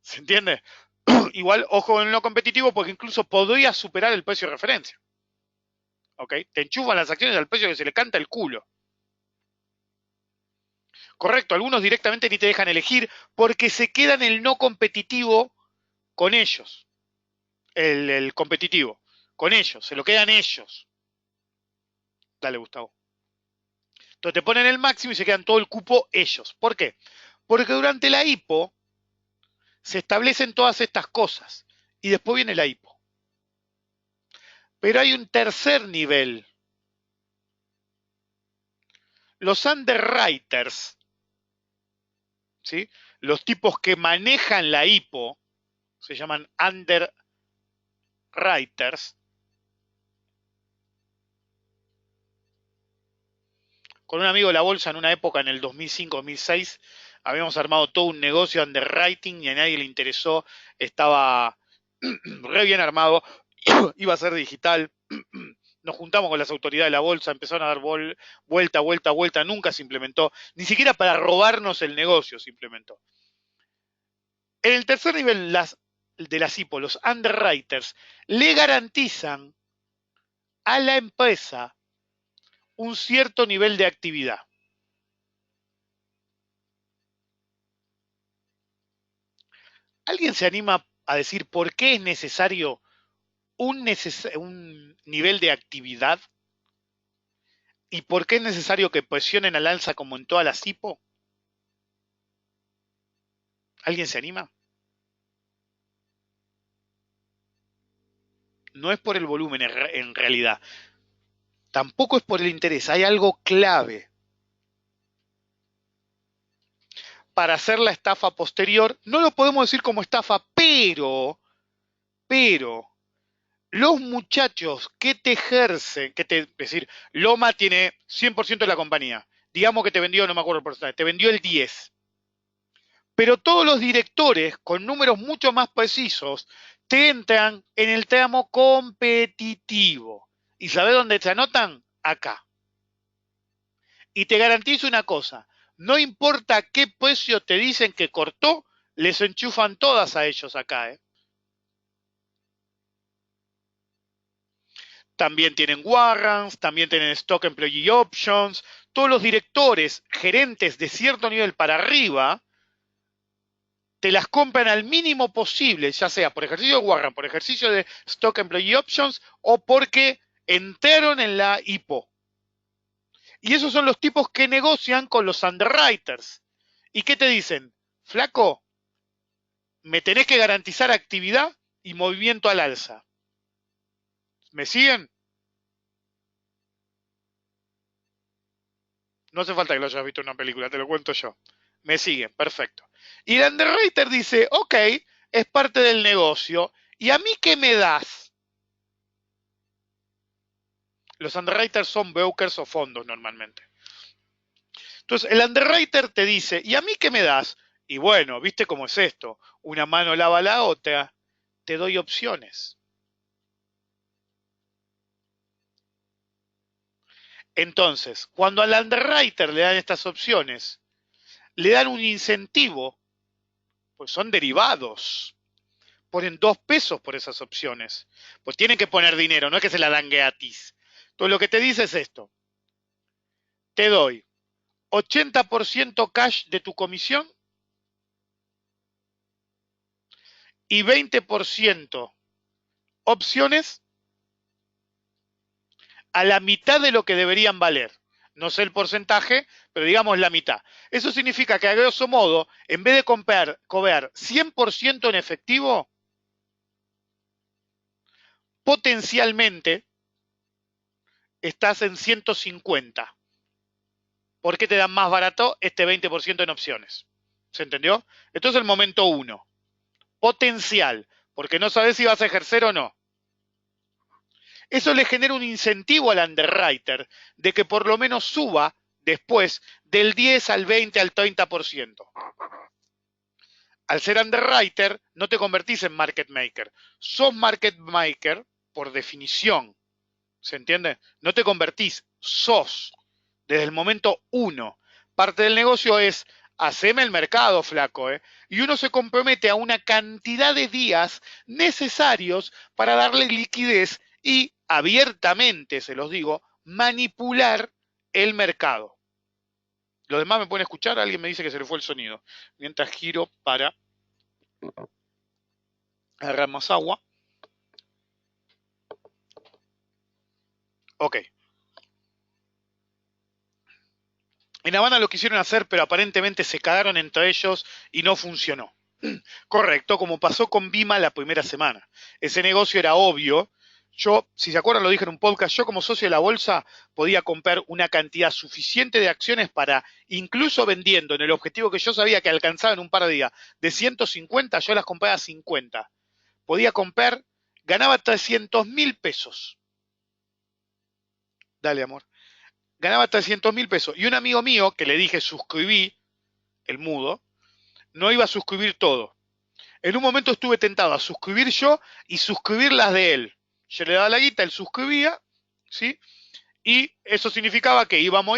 ¿Se entiende? Igual, ojo en no competitivo, porque incluso podría superar el precio de referencia. ¿Ok? Te enchufan las acciones al precio que se le canta el culo. Correcto, algunos directamente ni te dejan elegir porque se quedan el no competitivo con ellos. El competitivo, con ellos, se lo quedan ellos. Dale, Gustavo. Entonces te ponen el máximo y se quedan todo el cupo ellos. ¿Por qué? Porque durante la hipo se establecen todas estas cosas y después viene la hipo. Pero hay un tercer nivel. Los underwriters, ¿sí? Los tipos que manejan la hipo, se llaman underwriters. Con un amigo de la bolsa en una época, en el 2005-2006, habíamos armado todo un negocio de underwriting y a nadie le interesó, estaba re bien armado, iba a ser digital. Nos juntamos con las autoridades de la bolsa, empezaron a dar vuelta, nunca se implementó, ni siquiera para robarnos el negocio se implementó. En el tercer nivel de las IPO, los underwriters le garantizan a la empresa un cierto nivel de actividad. ¿Alguien se anima a decir por qué es necesario un nivel de actividad? ¿Y por qué es necesario que presionen al alza como en todas las IPO? ¿Alguien se anima? No es por el volumen en realidad. Tampoco es por el interés. Hay algo clave para hacer la estafa posterior. No lo podemos decir como estafa, pero los muchachos que te ejercen, es decir, Loma tiene 100% de la compañía. Digamos que te vendió, no me acuerdo el porcentaje, te vendió el 10. Pero todos los directores con números mucho más precisos te entran en el tramo competitivo. ¿Y sabes dónde te anotan? Acá. Y te garantizo una cosa, no importa qué precio te dicen que cortó, les enchufan todas a ellos acá. También tienen warrants, también tienen stock employee options. Todos los directores, gerentes de cierto nivel para arriba, te las compran al mínimo posible, ya sea por ejercicio de warrant, por ejercicio de stock employee options o porque entraron en la IPO. Y esos son los tipos que negocian con los underwriters. ¿Y qué te dicen? Flaco, me tenés que garantizar actividad y movimiento al alza. ¿Me siguen? No hace falta que lo hayas visto en una película, te lo cuento yo. Me siguen, perfecto. Y el underwriter dice, ok, es parte del negocio. ¿Y a mí qué me das? Los underwriters son brokers o fondos normalmente. Entonces, el underwriter te dice, ¿y a mí qué me das? Y bueno, ¿viste cómo es esto? Una mano lava la otra, te doy opciones. Entonces, cuando al underwriter le dan estas opciones, le dan un incentivo, pues son derivados. Ponen 2 pesos por esas opciones. Pues tienen que poner dinero, no es que se la dan gratis. Entonces lo que te dice es esto. Te doy 80% cash de tu comisión y 20% opciones a la mitad de lo que deberían valer. No sé el porcentaje, pero digamos la mitad. Eso significa que a grosso modo, en vez de cobrar 100% en efectivo, potencialmente estás en 150. ¿Por qué te dan más barato este 20% en opciones? ¿Se entendió? Esto es el momento 1. Potencial, porque no sabes si vas a ejercer o no. Eso le genera un incentivo al underwriter de que por lo menos suba después del 10 al 20 al 30%. Al ser underwriter, no te convertís en market maker. Sos market maker por definición. ¿Se entiende? No te convertís, sos. Desde el momento 1. Parte del negocio es, haceme el mercado, flaco, ¿eh? Y uno se compromete a una cantidad de días necesarios para darle liquidez y, abiertamente, se los digo, manipular el mercado. ¿Los demás me pueden escuchar? Alguien me dice que se le fue el sonido. Mientras giro para agarrar más agua. Ok. En Habana lo quisieron hacer, pero aparentemente se cagaron entre ellos y no funcionó. Correcto, como pasó con Bima la primera semana. Ese negocio era obvio. Yo, si se acuerdan, lo dije en un podcast, yo como socio de la bolsa podía comprar una cantidad suficiente de acciones para, incluso vendiendo en el objetivo que yo sabía que alcanzaba en un par de días, de 150, yo las compraba a 50. Podía comprar, ganaba 300.000 pesos. Dale, amor. Ganaba 300.000 pesos. Y un amigo mío, que le dije suscribí, el mudo, no iba a suscribir todo. En un momento estuve tentado a suscribir yo y suscribir las de él. Yo le daba la guita, él suscribía, ¿sí? Y eso significaba que íbamos,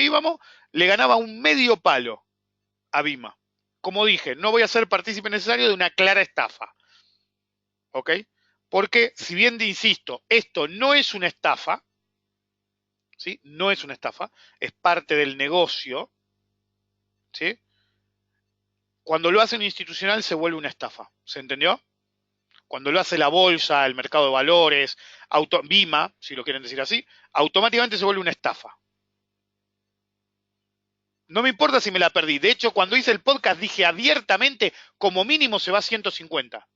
le ganaba un medio palo a Bima. Como dije, no voy a ser partícipe necesario de una clara estafa, ¿ok? Porque, si bien insisto, esto no es una estafa, ¿sí? No es una estafa, es parte del negocio, ¿sí? Cuando lo hace un institucional se vuelve una estafa, ¿se entendió? Cuando lo hace la bolsa, el mercado de valores, Bima, si lo quieren decir así, automáticamente se vuelve una estafa. No me importa si me la perdí. De hecho, cuando hice el podcast dije abiertamente, como mínimo se va a 150.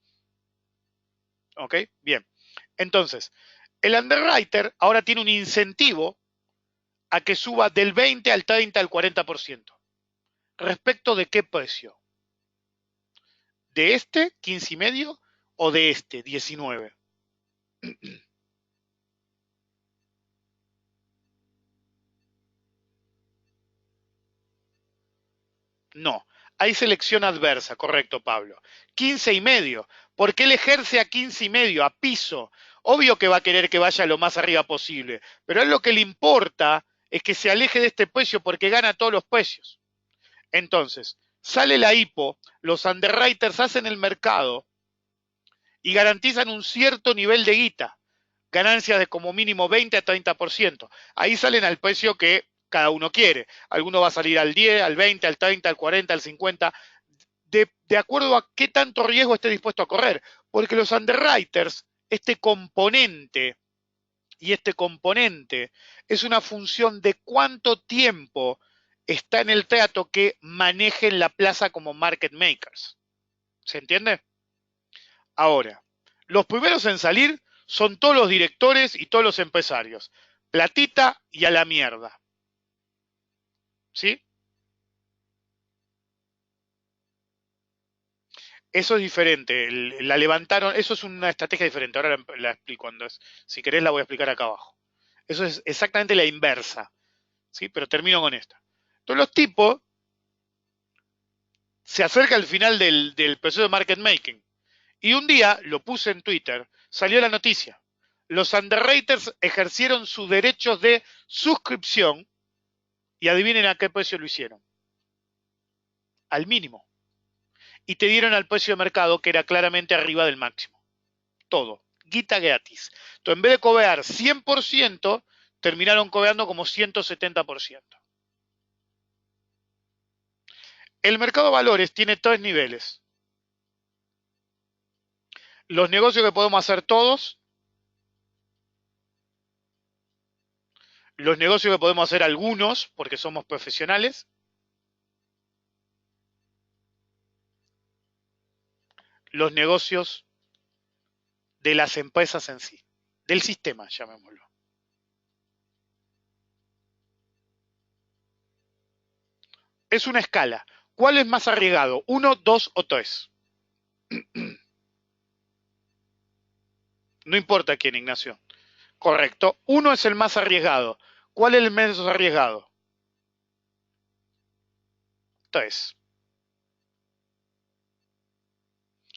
¿Ok? Bien. Entonces, el underwriter ahora tiene un incentivo a que suba del 20 al 30 al 40%. ¿Respecto de qué precio? ¿De este, 15,5, o de este, 19? No, hay selección adversa, correcto, Pablo. 15,5. ¿Por qué él ejerce a 15,5, a piso? Obvio que va a querer que vaya lo más arriba posible, pero a él lo que le importa es que se aleje de este precio porque gana todos los precios. Entonces, sale la IPO, los underwriters hacen el mercado y garantizan un cierto nivel de guita, ganancias de como mínimo 20 a 30%. Ahí salen al precio que cada uno quiere. Alguno va a salir al 10, al 20, al 30, al 40, al 50, de acuerdo a qué tanto riesgo esté dispuesto a correr. Porque los underwriters, este componente es una función de cuánto tiempo está en el trato que manejen la plaza como market makers. ¿Se entiende? Ahora, los primeros en salir son todos los directores y todos los empresarios. Platita y a la mierda. ¿Sí? Eso es diferente. La levantaron, eso es una estrategia diferente. Ahora la explico. Si querés la voy a explicar acá abajo. Eso es exactamente la inversa. ¿Sí? Pero termino con esta. Entonces los tipos se acercan al final del proceso de market making. Y un día, lo puse en Twitter, salió la noticia. Los underwriters ejercieron sus derechos de suscripción y adivinen a qué precio lo hicieron. Al mínimo. Y te dieron al precio de mercado que era claramente arriba del máximo. Todo. Guita gratis. Entonces, en vez de cobrar 100%, terminaron cobrando como 170%. El mercado de valores tiene tres niveles. Los negocios que podemos hacer todos, los negocios que podemos hacer algunos, porque somos profesionales, los negocios de las empresas en sí, del sistema, llamémoslo. Es una escala. ¿Cuál es más arriesgado? ¿1, 2 o 3? No importa quién, Ignacio. Correcto. 1 es el más arriesgado. ¿Cuál es el menos arriesgado? 3.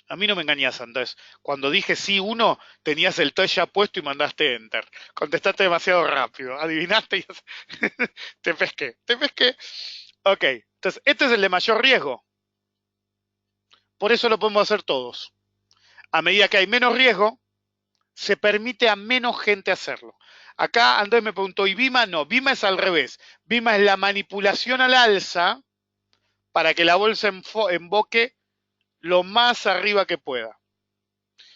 A mí no me engañas, Andrés. Cuando dije sí 1, tenías el 3 ya puesto y mandaste enter. Contestaste demasiado rápido. Adivinaste y te pesqué. Te pesqué. Ok. Entonces, este es el de mayor riesgo. Por eso lo podemos hacer todos. A medida que hay menos riesgo, se permite a menos gente hacerlo. Acá Andrés me preguntó, ¿y Bima? No, Bima es al revés. Bima es la manipulación al alza para que la bolsa emboque lo más arriba que pueda.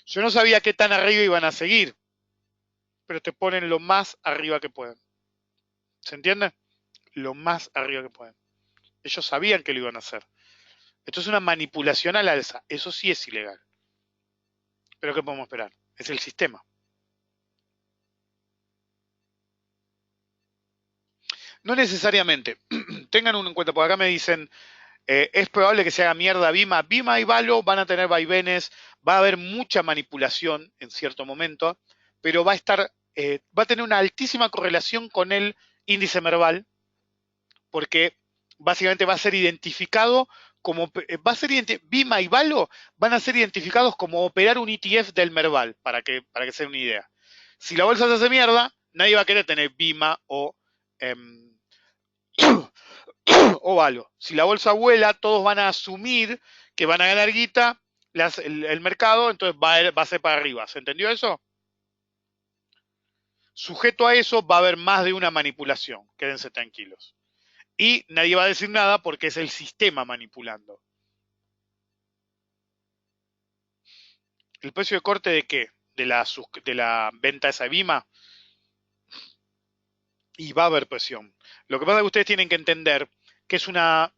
Yo no sabía qué tan arriba iban a seguir, pero te ponen lo más arriba que pueden. ¿Se entiende? Lo más arriba que pueden. Ellos sabían que lo iban a hacer. Esto es una manipulación al alza. Eso sí es ilegal. Pero ¿qué podemos esperar? Es el sistema. No necesariamente. Tengan uno en cuenta, porque acá me dicen, es probable que se haga mierda Bima. Bima y Valo van a tener vaivenes, va a haber mucha manipulación en cierto momento, pero va a tener una altísima correlación con el índice Merval, porque básicamente va a ser identificado como, Bima y Valo van a ser identificados como operar un ETF del Merval, para que se den una idea. Si la bolsa se hace mierda, nadie va a querer tener Bima o Valo. Si la bolsa vuela, todos van a asumir que van a ganar guita el mercado, entonces va a ser para arriba. ¿Se entendió eso? Sujeto a eso va a haber más de una manipulación. Quédense tranquilos. Y nadie va a decir nada porque es el sistema manipulando. ¿El precio de corte de qué? De la venta de esa Bima. Y va a haber presión. Lo que pasa es que ustedes tienen que entender que es una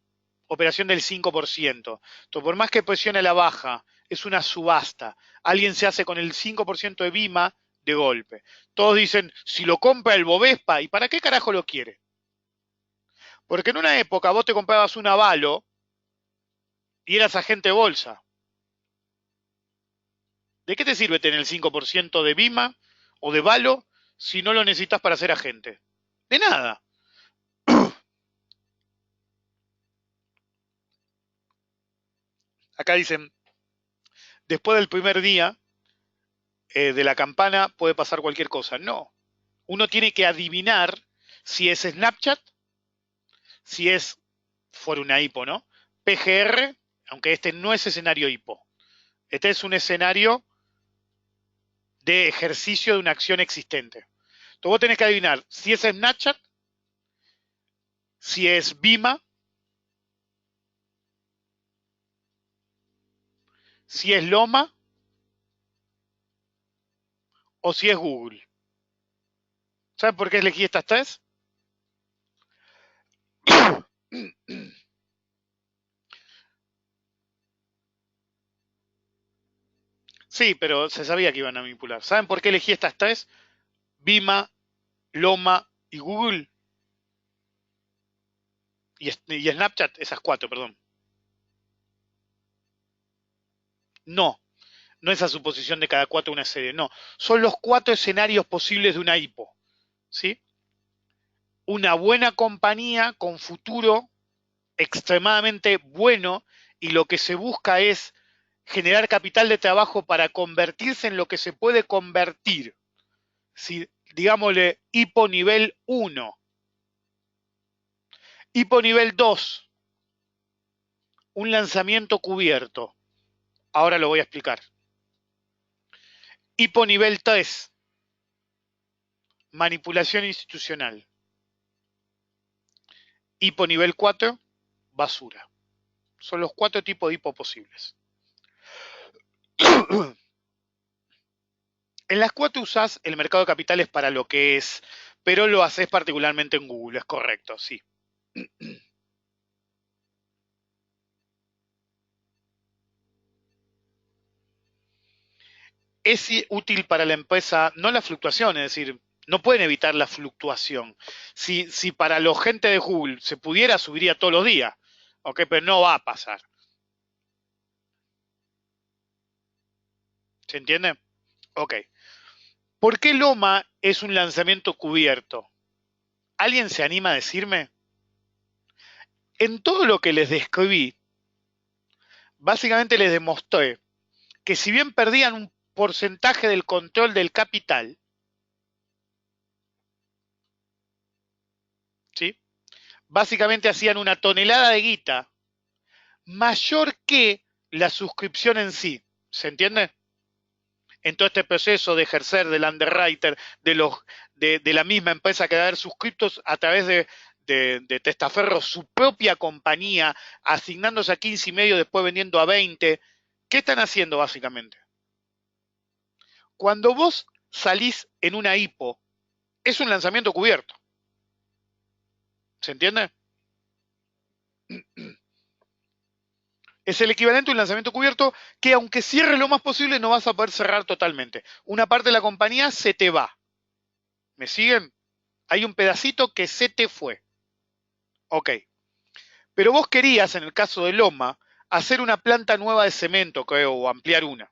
operación del 5%. Entonces, por más que presione a la baja, es una subasta. Alguien se hace con el 5% de Bima de golpe. Todos dicen, si lo compra el Bovespa, ¿y para qué carajo lo quiere? Porque en una época vos te comprabas un avalo y eras agente de bolsa. ¿De qué te sirve tener el 5% de Bima o de Valo si no lo necesitas para ser agente? De nada. Acá dicen, después del primer día de la campana puede pasar cualquier cosa. No. Uno tiene que adivinar si es Snapchat, si es, fuera una hipo, ¿no? PGR, aunque este no es escenario hipo. Este es un escenario de ejercicio de una acción existente. Entonces vos tenés que adivinar si es Snapchat, si es Bima, si es Loma o si es Google. ¿Saben por qué elegí estas tres? Sí, pero se sabía que iban a manipular. ¿Saben por qué elegí estas tres? Bima, Loma y Google. Y Snapchat, esas cuatro, perdón. No, no esa suposición de cada cuatro una serie, no. Son los cuatro escenarios posibles de una hipo. ¿Sí? Una buena compañía con futuro extremadamente bueno y lo que se busca es generar capital de trabajo para convertirse en lo que se puede convertir. Si, digámosle, hipo nivel 1. Hipo nivel 2, un lanzamiento cubierto. Ahora lo voy a explicar. Hipo nivel 3, manipulación institucional. Hipo nivel 4, basura. Son los cuatro tipos de hipo posibles. En las cuatro usás el mercado de capitales para lo que es, pero lo haces particularmente en Google, es correcto, sí. Es útil para la empresa, no la fluctuación, es decir, no pueden evitar la fluctuación. Si para la gente de Google se pudiera, subiría todos los días, ¿ok? Pero no va a pasar. ¿Se entiende? Ok. ¿Por qué Loma es un lanzamiento cubierto? ¿Alguien se anima a decirme? En todo lo que les describí, básicamente les demostré que si bien perdían un porcentaje del control del capital, ¿sí? Básicamente hacían una tonelada de guita mayor que la suscripción en sí. ¿Se entiende? En todo este proceso de ejercer del underwriter, de la misma empresa que de haber suscriptos a través de Testaferro su propia compañía, asignándose a 15 y medio, después vendiendo a 20. ¿Qué están haciendo básicamente? Cuando vos salís en una IPO, es un lanzamiento cubierto. ¿Se entiende? Es el equivalente a un lanzamiento cubierto que aunque cierres lo más posible no vas a poder cerrar totalmente. Una parte de la compañía se te va. ¿Me siguen? Hay un pedacito que se te fue. Ok. Pero vos querías, en el caso de Loma, hacer una planta nueva de cemento, creo, o ampliar una.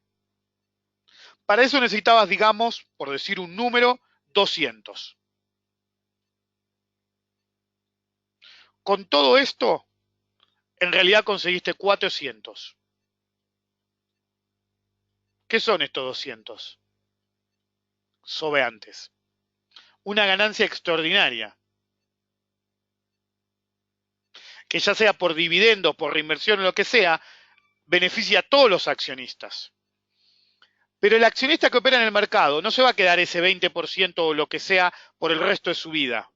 Para eso necesitabas, digamos, por decir un número, 200. Con todo esto, en realidad conseguiste 400. ¿Qué son estos 200? Sobeantes. Una ganancia extraordinaria, que ya sea por dividendo, por reinversión o lo que sea, beneficia a todos los accionistas. Pero el accionista que opera en el mercado no se va a quedar ese 20% o lo que sea por el resto de su vida.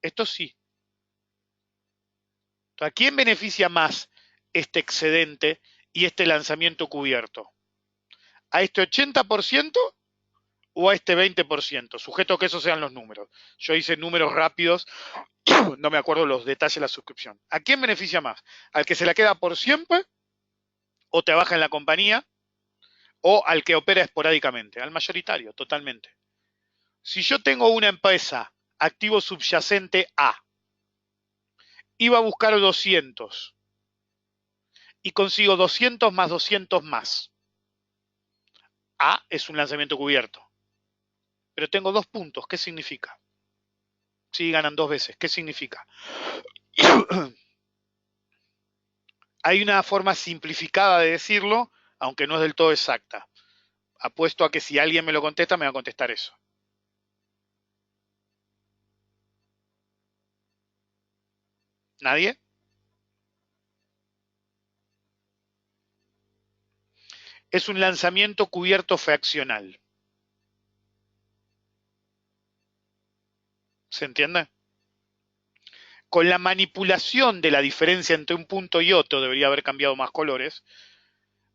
Esto sí. ¿A quién beneficia más este excedente y este lanzamiento cubierto? ¿A este 80% o a este 20%? Sujeto que esos sean los números. Yo hice números rápidos, no me acuerdo los detalles de la suscripción. ¿A quién beneficia más? ¿Al que se la queda por siempre o trabaja en la compañía? ¿O al que opera esporádicamente? Al mayoritario, totalmente. Si yo tengo una empresa, activo subyacente A, iba a buscar 200 y consigo 200 más 200 más. A es un lanzamiento cubierto. Pero tengo 2 puntos. ¿Qué significa? Sí, ganan 2 veces. ¿Qué significa? Hay una forma simplificada de decirlo, aunque no es del todo exacta. Apuesto a que si alguien me lo contesta, me va a contestar eso. ¿Nadie? Es un lanzamiento cubierto fraccional. ¿Se entiende? Con la manipulación de la diferencia entre un punto y otro, debería haber cambiado más colores,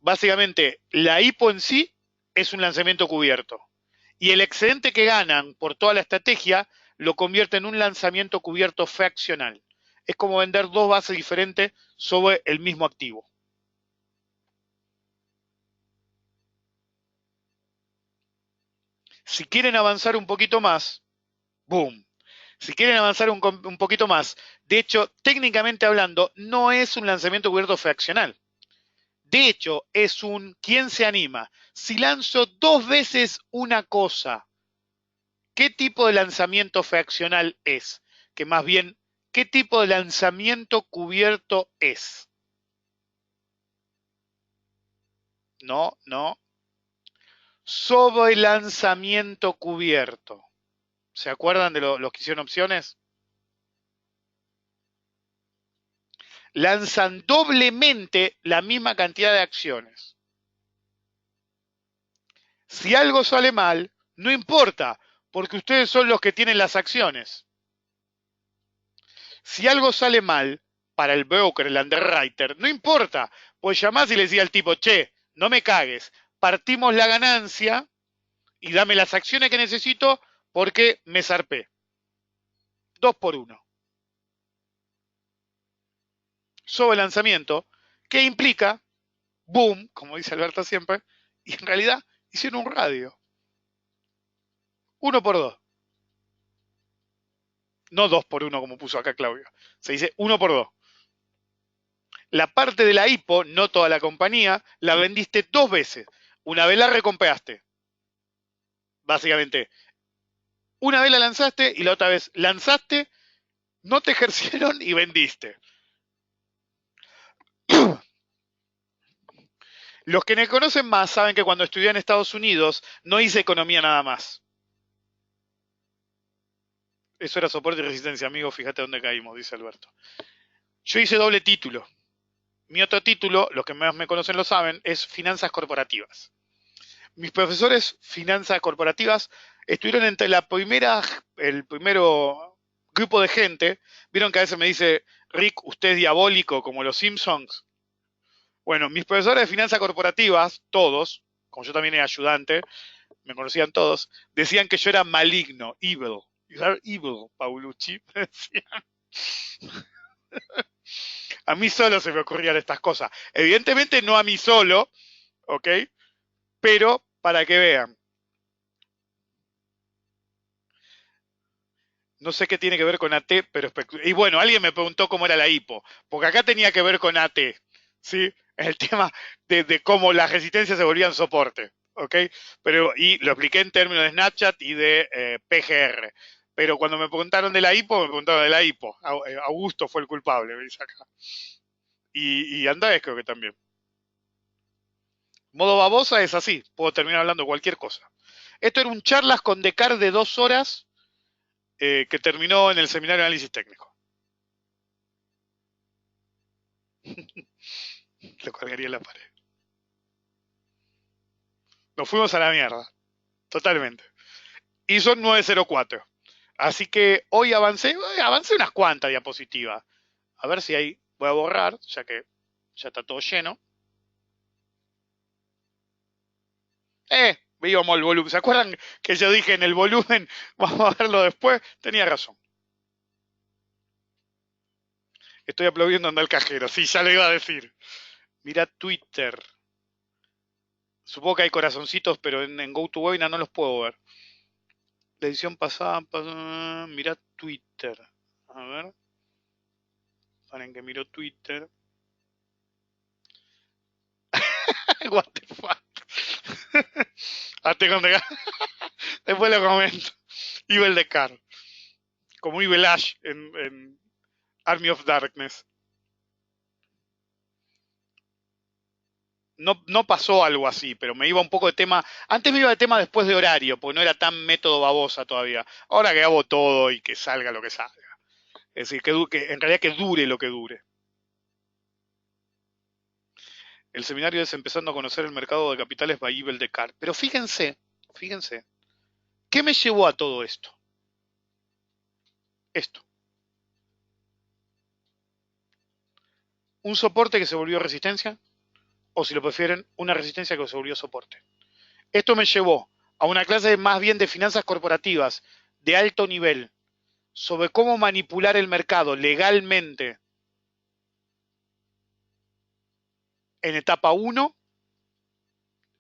básicamente la IPO en sí es un lanzamiento cubierto. Y el excedente que ganan por toda la estrategia lo convierte en un lanzamiento cubierto fraccional. Es como vender dos bases diferentes sobre el mismo activo. Si quieren avanzar un poquito más, ¡boom! Si quieren avanzar un poquito más, de hecho, técnicamente hablando, no es un lanzamiento cubierto fraccional. De hecho, es un ¿quién se anima? Si lanzo 2 veces una cosa, ¿qué tipo de lanzamiento fraccional es? Que más bien, ¿qué tipo de lanzamiento cubierto es? No, no. Sobre lanzamiento cubierto. ¿Se acuerdan de los que hicieron opciones? Lanzan doblemente la misma cantidad de acciones. Si algo sale mal, no importa, porque ustedes son los que tienen las acciones. Si algo sale mal, para el broker, el underwriter, no importa, pues llamás y le decís al tipo, che, no me cagues, partimos la ganancia y dame las acciones que necesito porque me zarpé. 2 por 1. Sobre lanzamiento, que implica, boom, como dice Alberto siempre, y en realidad hicieron un radio. 1 por 2. No 2 por 1 como puso acá Claudio. Se dice 1 por 2. La parte de la IPO, no toda la compañía, la vendiste 2 veces. Una vez la recompraste. Básicamente, una vez la lanzaste y la otra vez lanzaste, no te ejercieron y vendiste. Los que me conocen más saben que cuando estudié en Estados Unidos no hice economía nada más. Eso era soporte y resistencia, amigo, fíjate dónde caímos, dice Alberto. Yo hice doble título. Mi otro título, los que más me conocen lo saben, es finanzas corporativas. Mis profesores finanzas corporativas estuvieron entre el primero grupo de gente. Vieron que a veces me dice, Rick, usted es diabólico como los Simpsons. Bueno, mis profesores de finanzas corporativas, todos, como yo también era ayudante, me conocían todos, decían que yo era maligno, evil. You are evil, Paulucci, me decían. A mí solo se me ocurrían estas cosas. Evidentemente no a mí solo, ¿ok? Pero para que vean. No sé qué tiene que ver con AT, pero... Y bueno, alguien me preguntó cómo era la hipo, porque acá tenía que ver con AT, ¿sí? El tema de cómo las resistencias se volvían soporte, ¿ok? Y lo expliqué en términos de Snapchat y de PGR. Pero cuando me preguntaron de la hipo, me preguntaron de la hipo. Augusto fue el culpable, me dice acá. Y Andrés creo que también. Modo babosa es así, puedo terminar hablando cualquier cosa. Esto era un charlas con Descartes de 2 horas que terminó en el seminario de análisis técnico. Lo colgaría en la pared. Nos fuimos a la mierda, totalmente. Y son 904. Así que hoy avancé unas cuantas diapositivas. A ver si ahí voy a borrar, ya que ya está todo lleno. Veíamos el volumen. ¿Se acuerdan que yo dije en el volumen? Vamos a verlo después. Tenía razón. Estoy aplaudiendo anda el cajero. Sí, ya le iba a decir. Mira Twitter. Supongo que hay corazoncitos, pero en GoToWebinar no los puedo ver. La edición pasada, mira Twitter. A ver. Paren que miro Twitter. What the fuck. Después lo comento. Evil de Car. Como Evil Ash en Army of Darkness. No, no pasó algo así, pero me iba un poco de tema. Antes me iba de tema después de horario, porque no era tan método babosa todavía. Ahora que hago todo y que salga lo que salga. Es decir, que en realidad que dure lo que dure. El seminario es empezando a conocer el mercado de capitales by Evil de Car. Pero fíjense, ¿qué me llevó a todo esto? Esto. Un soporte que se volvió resistencia, o si lo prefieren, una resistencia que se volvió soporte. Esto me llevó a una clase más bien de finanzas corporativas de alto nivel sobre cómo manipular el mercado legalmente en etapa 1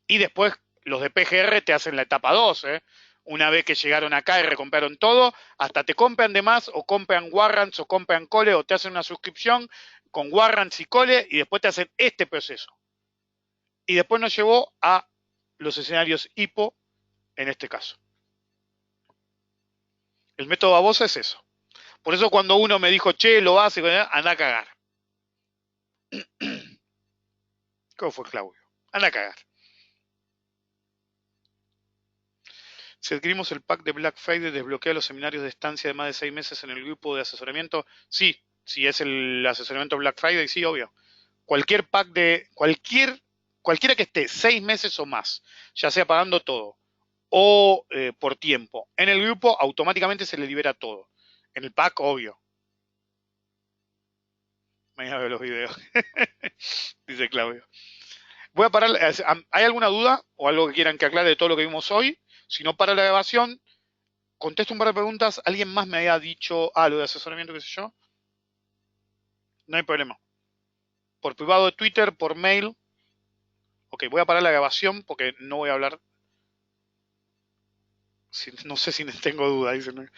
y después los de PGR te hacen la etapa 2. Una vez que llegaron acá y recompraron todo, hasta te compran de más o compran warrants o compran cole o te hacen una suscripción con warrants y cole y después te hacen este proceso. Y después nos llevó a los escenarios HIPO en este caso. El método babosa es eso. Por eso cuando uno me dijo, che, lo hace, anda a cagar. ¿Cómo fue Claudio? Anda a cagar. Si adquirimos el pack de Black Friday, desbloquea los seminarios de estancia de más de 6 meses en el grupo de asesoramiento. Sí, si es el asesoramiento Black Friday, sí, obvio. Cualquier pack de cualquiera que esté 6 meses o más, ya sea pagando todo o por tiempo, en el grupo automáticamente se le libera todo. En el pack, obvio. Mañana veo los videos. Dice Claudio. Voy a parar. ¿Hay alguna duda o algo que quieran que aclare de todo lo que vimos hoy? Si no, para la grabación contesto un par de preguntas. ¿Alguien más me había dicho lo de asesoramiento, qué sé yo? No hay problema. Por privado de Twitter, por mail. Ok, voy a parar la grabación porque no voy a hablar. No sé si tengo duda. Dicen.